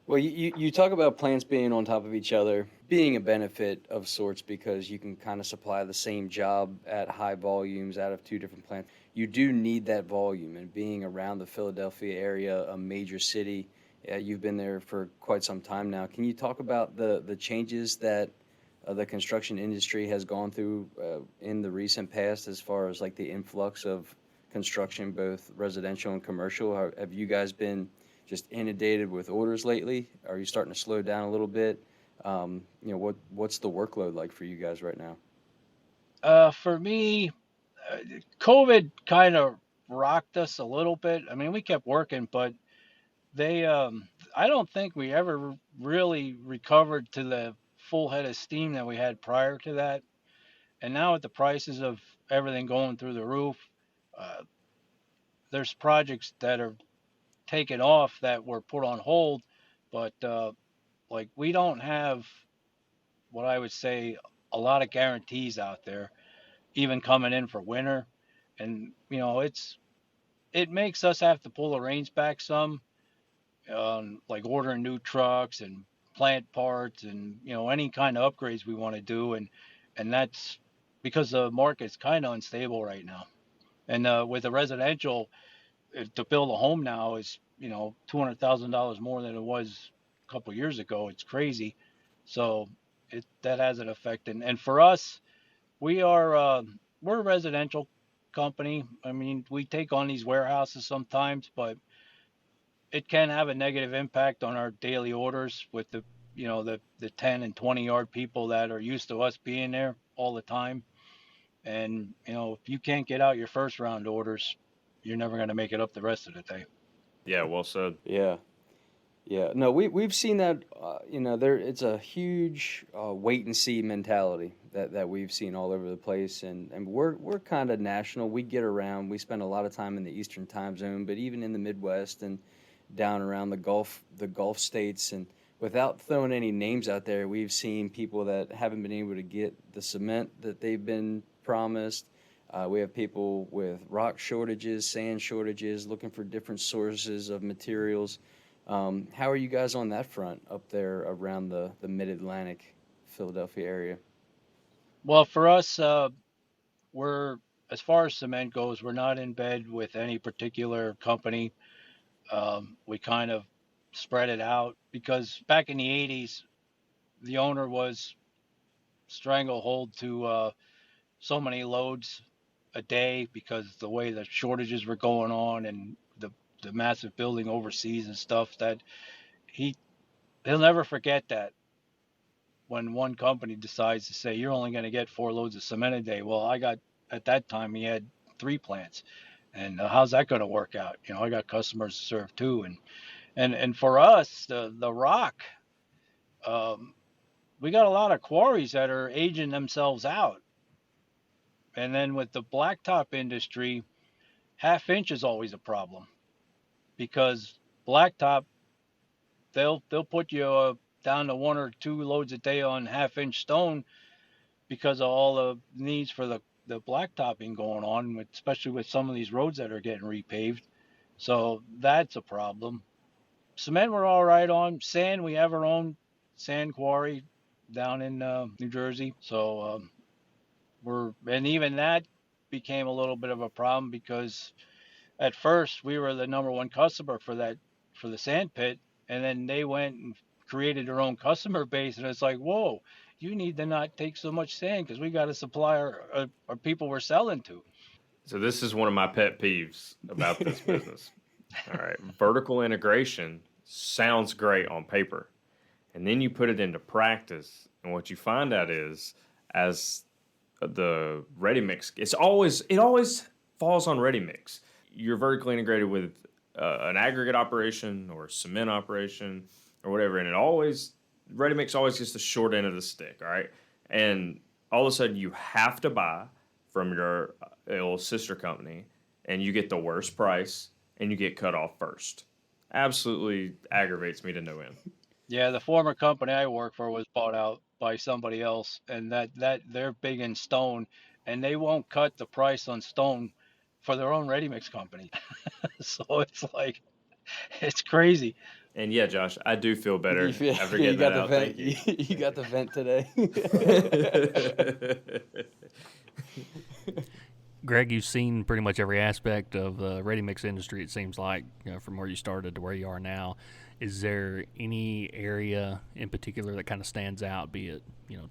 Well, you talk about plants being on top of each other, being a benefit of sorts, because you can kind of supply the same job at high volumes out of 2 different plants. You do need that volume, and being around the Philadelphia area, a major city, you've been there for quite some time now. Can you talk about the changes that the construction industry has gone through in the recent past, as far as like the influx of construction, both residential and commercial? Have you guys been just inundated with orders lately? Are you starting to slow down a little bit? What's the workload like for you guys right now? For me, COVID kind of rocked us a little bit. I mean, we kept working, but I don't think we ever really recovered to the full head of steam that we had prior to that. And now with the prices of everything going through the roof, there's projects that are taken off that were put on hold. But like, we don't have what I would say a lot of guarantees out there, even coming in for winter. And it makes us have to pull the reins back some, like ordering new trucks and plant parts and any kind of upgrades we want to do. And that's because the market's kind of unstable right now. And with the residential, to build a home now is $200,000 more than it was a couple of years ago. It's crazy. So that has an effect. And for us, we're a residential company. I mean, we take on these warehouses sometimes, but it can have a negative impact on our daily orders with the 10 and 20 yard people that are used to us being there all the time. And if you can't get out your first round orders, you're never going to make it up the rest of the day. Yeah, well said. Yeah. Yeah, no, we've seen that. There it's a huge wait and see mentality that we've seen all over the place, and we're kind of national. We get around. We spend a lot of time in the Eastern Time Zone, but even in the Midwest and down around the Gulf states, and without throwing any names out there, we've seen people that haven't been able to get the cement that they've been promised. We have people with rock shortages, sand shortages, looking for different sources of materials. How are you guys on that front up there around the Mid-Atlantic, Philadelphia area? Well, for us, we're as far as cement goes, we're not in bed with any particular company. We kind of spread it out because back in the 80s, the owner was stranglehold to so many loads a day because the way the shortages were going on and the massive building overseas and stuff that he he'll never forget that when one company decides to say you're only going to get 4 loads of cement a day. Well, I got at that time he had 3 plants, and how's that going to work out? I got customers to serve too, and for us the rock, um, we got a lot of quarries that are aging themselves out, and then with the blacktop industry, half inch is always a problem because blacktop they'll put you down to 1 or 2 loads a day on half-inch stone because of all the needs for the blacktopping going on, especially with some of these roads that are getting repaved. So that's a problem. Cement we're all right on. Sand, we have our own sand quarry down in New Jersey. So and even that became a little bit of a problem because at first we were the number one customer for the sand pit, and then they went and created their own customer base, and it's like, whoa, you need to not take so much sand because we got to supply our people we're selling to. So this is one of my pet peeves about this business. All right, vertical integration sounds great on paper, and then you put it into practice, and what you find out is, as the ready mix, it always falls on ready mix. You're vertically integrated with an aggregate operation or a cement operation or whatever, and ready mix always gets the short end of the stick, all right? And all of a sudden you have to buy from your old sister company, and you get the worst price, and you get cut off first. Absolutely aggravates me to no end. Yeah, the former company I worked for was bought out by somebody else, and that they're big in stone, and they won't cut the price on stone for their own ready mix company. So it's like it's crazy. And yeah, Josh, I do feel better after Yeah, you getting got that the out. vent. Thank you. You got the vent today. Greg, you've seen pretty much every aspect of the ready mix industry, it seems like, from where you started to where you are now. Is there any area in particular that kind of stands out, be it,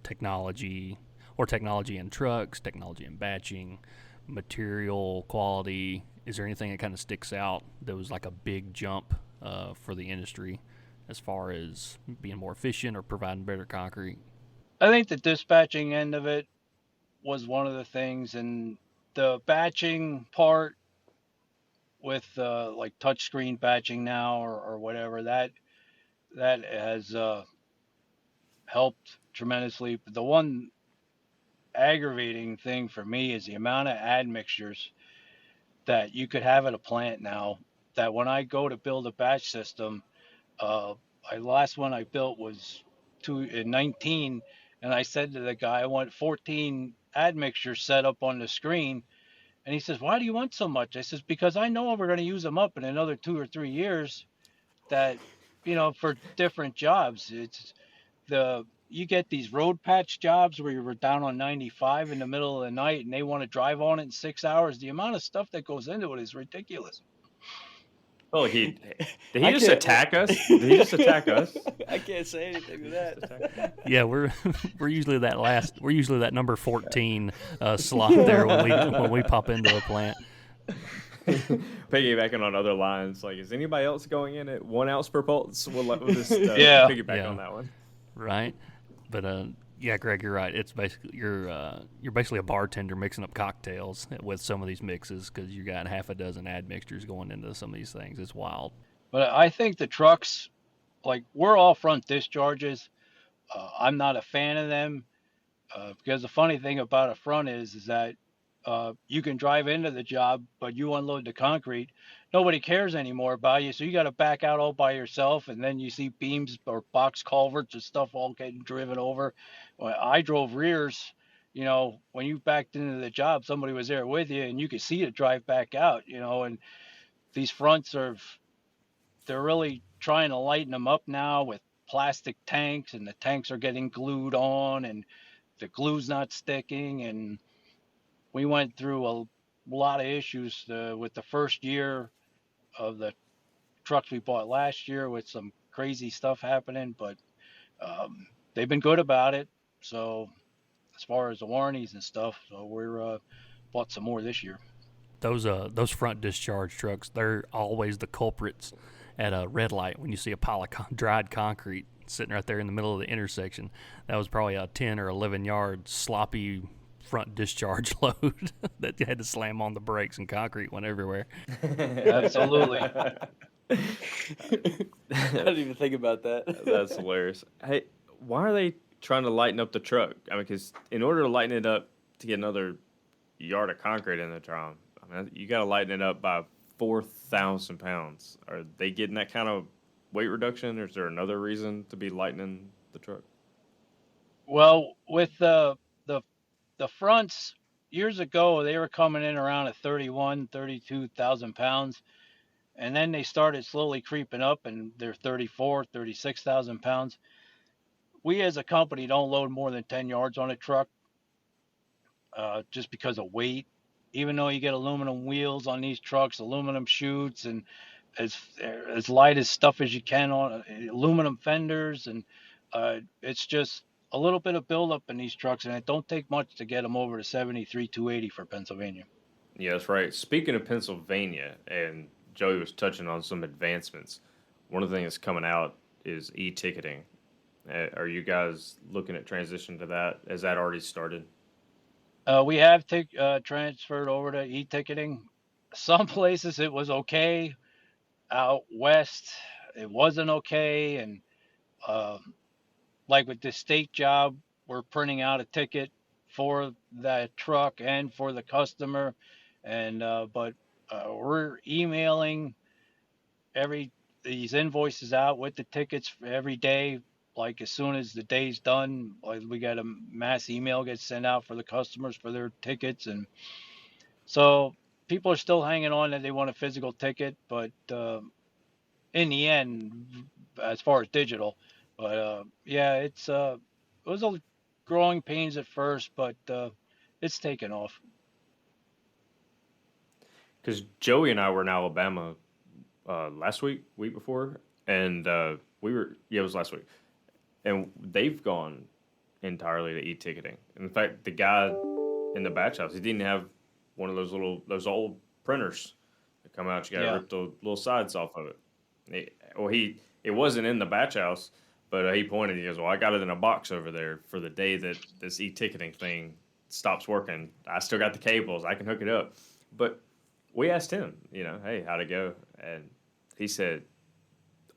technology in trucks, technology in batching, material quality? Is there anything that kind of sticks out that was like a big jump for the industry as far as being more efficient or providing better concrete? I think the dispatching end of it was one of the things, and the batching part with like touchscreen batching now or whatever that has helped tremendously. But the one aggravating thing for me is the amount of admixtures that you could have at a plant now. That when I go to build a batch system, uh, last one I built was in 19, and I said to the guy, I want 14 admixtures set up on the screen. And he says, why do you want so much? I says, because I know we're going to use them up in another 2 or 3 years that, for different jobs. It's you get these road patch jobs where you're down on 95 in the middle of the night and they want to drive on it in 6 hours. The amount of stuff that goes into it is ridiculous. Well, did he I just can't- attack us? Did he just attack us? I can't say anything to that. Yeah, we're usually that number 14 slot there when we pop into a plant. Piggybacking on other lines, like, is anybody else going in at 1 ounce per pulse? We'll just Yeah. piggyback on that one. Right, but yeah, Greg, you're right. It's basically you're basically a bartender mixing up cocktails with some of these mixes because you got half a dozen admixtures going into some of these things. It's wild. But I think the trucks like we're all front discharges. I'm not a fan of them because the funny thing about a front is that you can drive into the job, but you unload the concrete. Nobody cares anymore about you, so you got to back out all by yourself, and then you see beams or box culverts and stuff all getting driven over. When I drove rears. When you backed into the job, somebody was there with you, and you could see it drive back out. And these fronts they're really trying to lighten them up now with plastic tanks, and the tanks are getting glued on, and the glue's not sticking. And we went through a lot of issues with the first year of the trucks we bought last year with some crazy stuff happening, but they've been good about it. So as far as the warranties and stuff, so we're bought some more this year. Those front discharge trucks, they're always the culprits at a red light when you see a pile of dried concrete sitting right there in the middle of the intersection. That was probably a 10 or 11 yard sloppy front discharge load that you had to slam on the brakes, and concrete went everywhere. Absolutely. I didn't even think about that. That's hilarious. Hey, why are they trying to lighten up the truck? I mean, because in order to lighten it up to get another yard of concrete in the drum, I mean, you got to lighten it up by 4,000 pounds. Are they getting that kind of weight reduction, or is there another reason to be lightening the truck? Well, with the fronts years ago, they were coming in around at 32,000 pounds. And then they started slowly creeping up, and they're 36,000 pounds. We as a company don't load more than 10 yards on a truck just because of weight. Even though you get aluminum wheels on these trucks, aluminum chutes, and as light as stuff as you can on aluminum fenders, and it's just a little bit of buildup in these trucks, and it don't take much to get them over to 73, 280 for Pennsylvania. Yeah, that's right. Speaking of Pennsylvania, and Joey was touching on some advancements, one of the things that's coming out is e-ticketing. Are you guys looking at transition to that? Has that already started? We have transferred over to e-ticketing. Some places it was okay. Out west, it wasn't okay. And like with the state job, we're printing out a ticket for that truck and for the customer. And but we're emailing these invoices out with the tickets every day. Like as soon as the day's done, like we got a mass email gets sent out for the customers for their tickets. And so people are still hanging on that they want a physical ticket, but in the end, as far as digital, but yeah, it was a growing pains at first, but it's taken off. Because Joey and I were in Alabama last week before, and it was last week, and they've gone entirely to e-ticketing. In fact, the guy in the batch house, he didn't have one of those old printers that come out. You got to rip the little sides off of it. It wasn't in the batch house, but he pointed. He goes, "Well, I got it in a box over there for the day that this e-ticketing thing stops working. I still got the cables. I can hook it up." But we asked him, hey, how'd it go? And he said,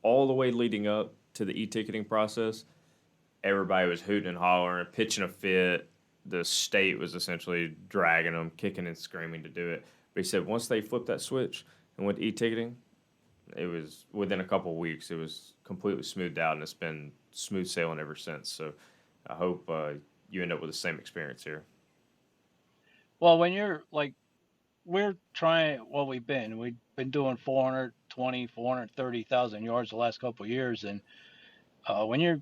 all the way leading up to the e-ticketing process, everybody was hooting and hollering, pitching a fit. The state was essentially dragging them, kicking and screaming to do it. But he said once they flipped that switch and went to e-ticketing, it was within a couple of weeks, it was completely smoothed out, and it's been smooth sailing ever since. So I hope you end up with the same experience here. Well, when you're like, we've been doing 430,000 yards the last couple of years. And when you're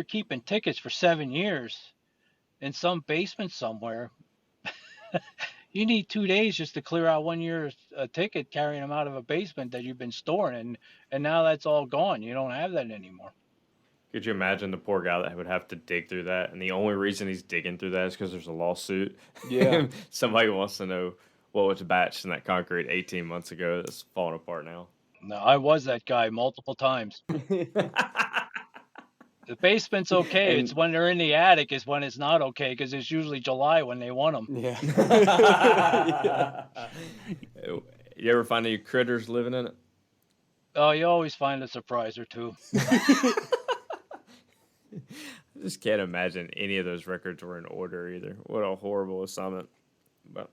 keeping tickets for 7 years in some basement somewhere, you need 2 days just to clear out 1 year's ticket, carrying them out of a basement that you've been storing. And now that's all gone. You don't have that anymore. Could you imagine the poor guy that would have to dig through that? And the only reason he's digging through that is because there's a lawsuit. Yeah. Somebody wants to know what was batched in that concrete 18 months ago that's falling apart now. No, I was that guy multiple times. The basement's okay. And it's when they're in the attic is when it's not okay, because it's usually July when they want them. yeah. You ever find any critters living in it? Oh, you always find a surprise or two. I just can't imagine any of those records were in order either. What a horrible assignment. But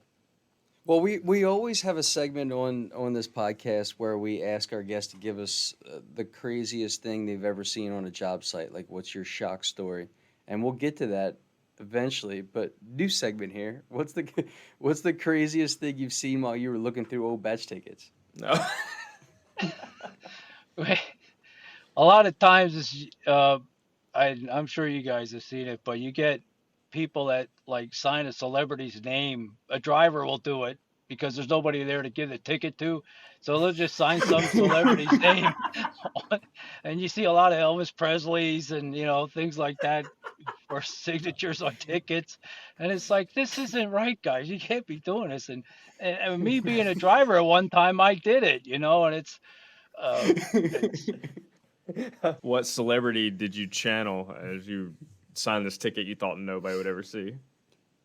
Well, we always have a segment on this podcast where we ask our guests to give us the craziest thing they've ever seen on a job site. Like, what's your shock story? And we'll get to that eventually. But new segment here. What's the craziest thing you've seen while you were looking through old batch tickets? no. A lot of times it's I'm sure you guys have seen it, but you get people that like sign a celebrity's name. A driver will do it because there's nobody there to give the ticket to, so they'll just sign some celebrity's name. And you see a lot of Elvis Presley's and things like that for signatures on tickets, and it's like, this isn't right, guys. You can't be doing this. And me being a driver at one time, I did it, and uh, it's What celebrity did you channel as you signed this ticket you thought nobody would ever see?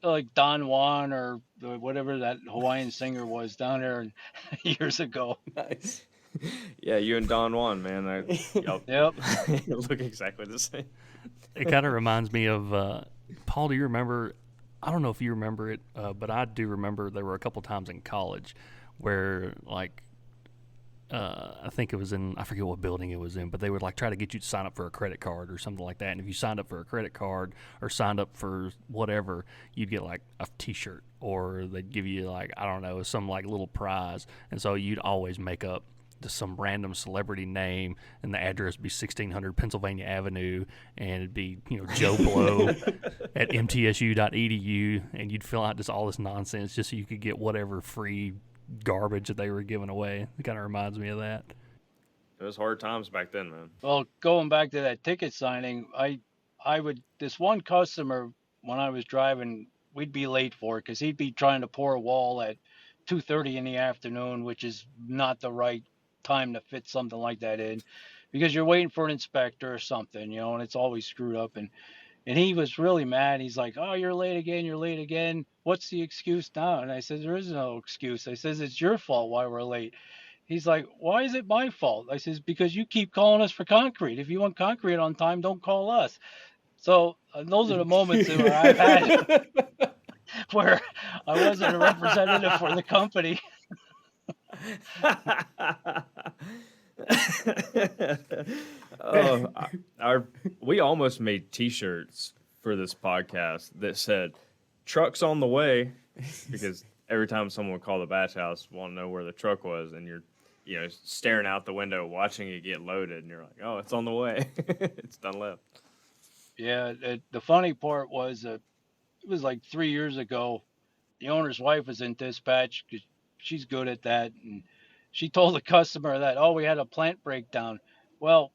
like Don Juan or whatever that Hawaiian singer was down there years ago. Nice. Yeah, you and Don Juan, man. Y'all Yep. look exactly the same. It kind of reminds me of Paul. Do you remember? I don't know if you remember it, but I do remember there were a couple times in college where, like, I think it was I forget what building it was in, but they would like try to get you to sign up for a credit card or something like that. And if you signed up for a credit card or signed up for whatever, you'd get like a T-shirt, or they'd give you like, I don't know, some like little prize. And so you'd always make up just some random celebrity name, and the address would be 1600 Pennsylvania Avenue, and it'd be Joe Blow at mtsu.edu, and you'd fill out just all this nonsense just so you could get whatever free garbage that they were giving away. It kind of reminds me of that. It was hard times back then, man. Well, going back to that ticket signing, I would, this one customer, when I was driving, we'd be late for it because he'd be trying to pour a wall at 2:30 in the afternoon, which is not the right time to fit something like that in, because you're waiting for an inspector or something, and it's always screwed up. And he was really mad. He's like, "Oh, you're late again. You're late again. What's the excuse now?" And I said, "There is no excuse." I says, "It's your fault why we're late." He's like, "Why is it my fault?" I says, "Because you keep calling us for concrete. If you want concrete on time, don't call us." So those are the moments where I've had where I wasn't a representative for the company. We almost made T-shirts for this podcast that said "Truck's on the way," because every time someone would call the batch house, want to know where the truck was, and you're staring out the window watching it get loaded, and you're like, "Oh, it's on the way." It's done left. Yeah, the funny part was it was like 3 years ago. The owner's wife was in dispatch because she's good at that, and she told the customer that, "Oh, we had a plant breakdown." Well,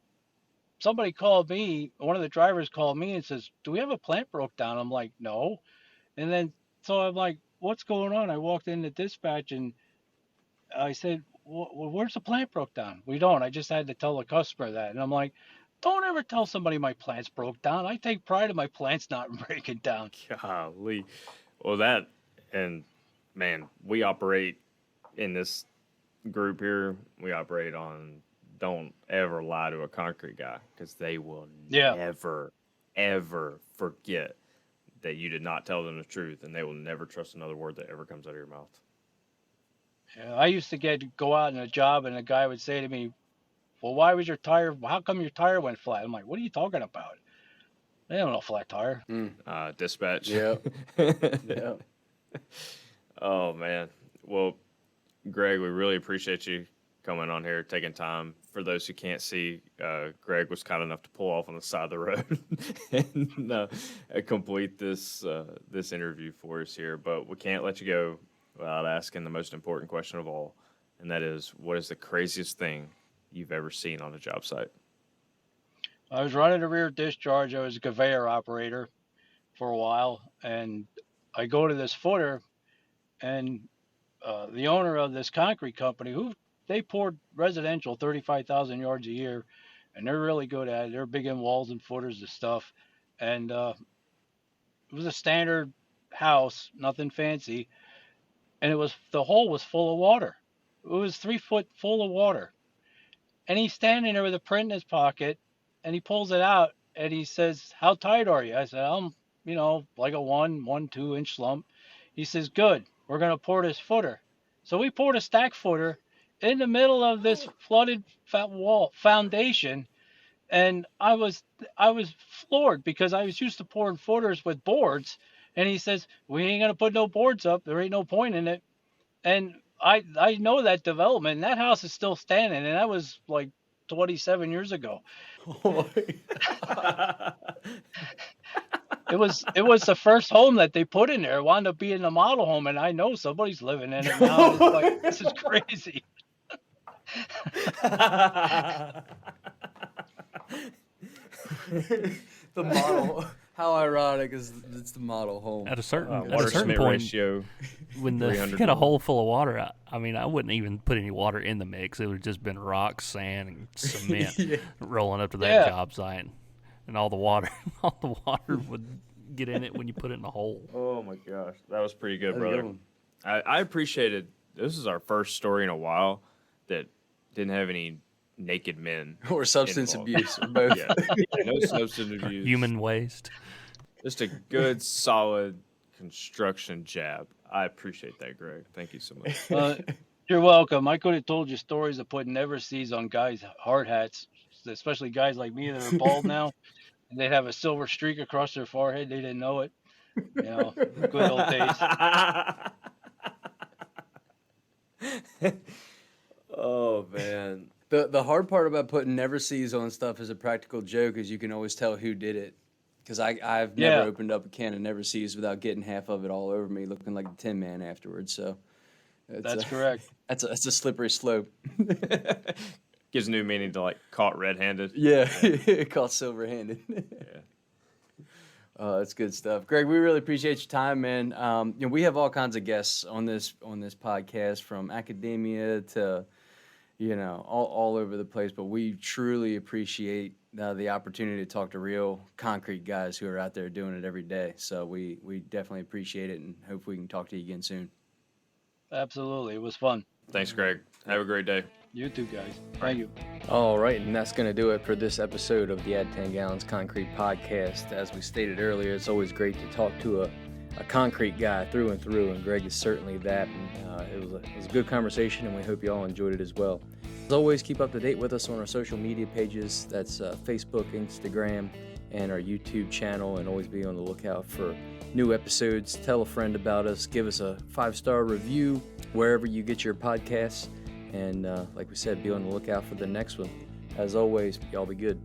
somebody called me, one of the drivers called me and says, "Do we have a plant broke down?" I'm like, "No." And then so I'm like, "What's going on?" I walked into dispatch and I said, "Where's the plant broke down?" "We don't." I just had to tell the customer that. And I'm like, don't ever tell somebody my plants broke down. I take pride in my plants not breaking down. Golly. Well, that, and man, we operate in this group here. We operate on don't ever lie to a concrete guy, because they will never, ever forget that you did not tell them the truth, and they will never trust another word that ever comes out of your mouth. Yeah, I used to go out in a job and a guy would say to me, "Well, why was your tire? How come your tire went flat?" I'm like, "What are you talking about? They have no flat tire." Dispatch. Yeah. Yeah. Oh, man. Well, Greg, we really appreciate you coming on here, taking time. For those who can't see, Greg was kind enough to pull off on the side of the road and complete this interview for us here. But we can't let you go without asking the most important question of all, and that is, what is the craziest thing you've ever seen on a job site? I was running a rear discharge. I was a conveyor operator for a while, and I go to this footer, and the owner of this concrete company, who they poured residential 35,000 yards a year, and they're really good at it. They're big in walls and footers and stuff. And it was a standard house, nothing fancy. And the hole was full of water. It was 3 foot full of water. And he's standing there with a print in his pocket, and he pulls it out, and he says, "How tight are you?" I said, "I'm, like a 2 inch lump." He says, "Good. We're going to pour this footer." So we poured a stack footer in the middle of this flooded wall foundation, and I was floored because I was used to pouring footers with boards, and he says, "We ain't going to put no boards up. There ain't no point in it." And I know that development, and that house is still standing, and that was like 27 years ago. It was the first home that they put in there. It wound up being a model home, and I know somebody's living in it now. It's like, this is crazy. The model. How ironic is it's the model home? At a certain Water cement point, ratio. when you get a hole full of water, I mean, I wouldn't even put any water in the mix. It would have just been rock, sand, and cement rolling up to that job site, and all the water would get in it when you put it in the hole. Oh my gosh, that was pretty good, brother. I appreciated. This is our first story in a while that didn't have any naked men or substance involved. abuse, or both. Yeah, no substance abuse. Human waste. Just a good, solid construction jab. I appreciate that, Greg. Thank you so much. You're welcome. I could have told you stories of putting never sees on guys' hard hats, especially guys like me that are bald now, and they'd have a silver streak across their forehead. They didn't know it. Good old days. Oh man. The hard part about putting never sees on stuff as a practical joke is you can always tell who did it. Because I've never opened up a can of never sees without getting half of it all over me, looking like the Tin Man afterwards. So that's correct. That's a slippery slope. Gives new meaning to like caught red-handed. Yeah, caught silver-handed. That's good stuff, Greg. We really appreciate your time, man. We have all kinds of guests on this podcast, from academia to all over the place. But we truly appreciate the opportunity to talk to real concrete guys who are out there doing it every day. So we definitely appreciate it, and hope we can talk to you again soon. Absolutely. It was fun. Thanks, Greg. Have a great day. You too, guys. Thank you. All right, and that's going to do it for this episode of the Add 10 Gallons Concrete Podcast. As we stated earlier, it's always great to talk to a concrete guy through and through, and Greg is certainly that. And it was a good conversation, and we hope you all enjoyed it as well. As always, keep up to date with us on our social media pages. That's Facebook, Instagram, and our YouTube channel, and always be on the lookout for new episodes. Tell a friend about us. Give us a 5-star review wherever you get your podcasts. And like we said, be on the lookout for the next one. As always, y'all be good.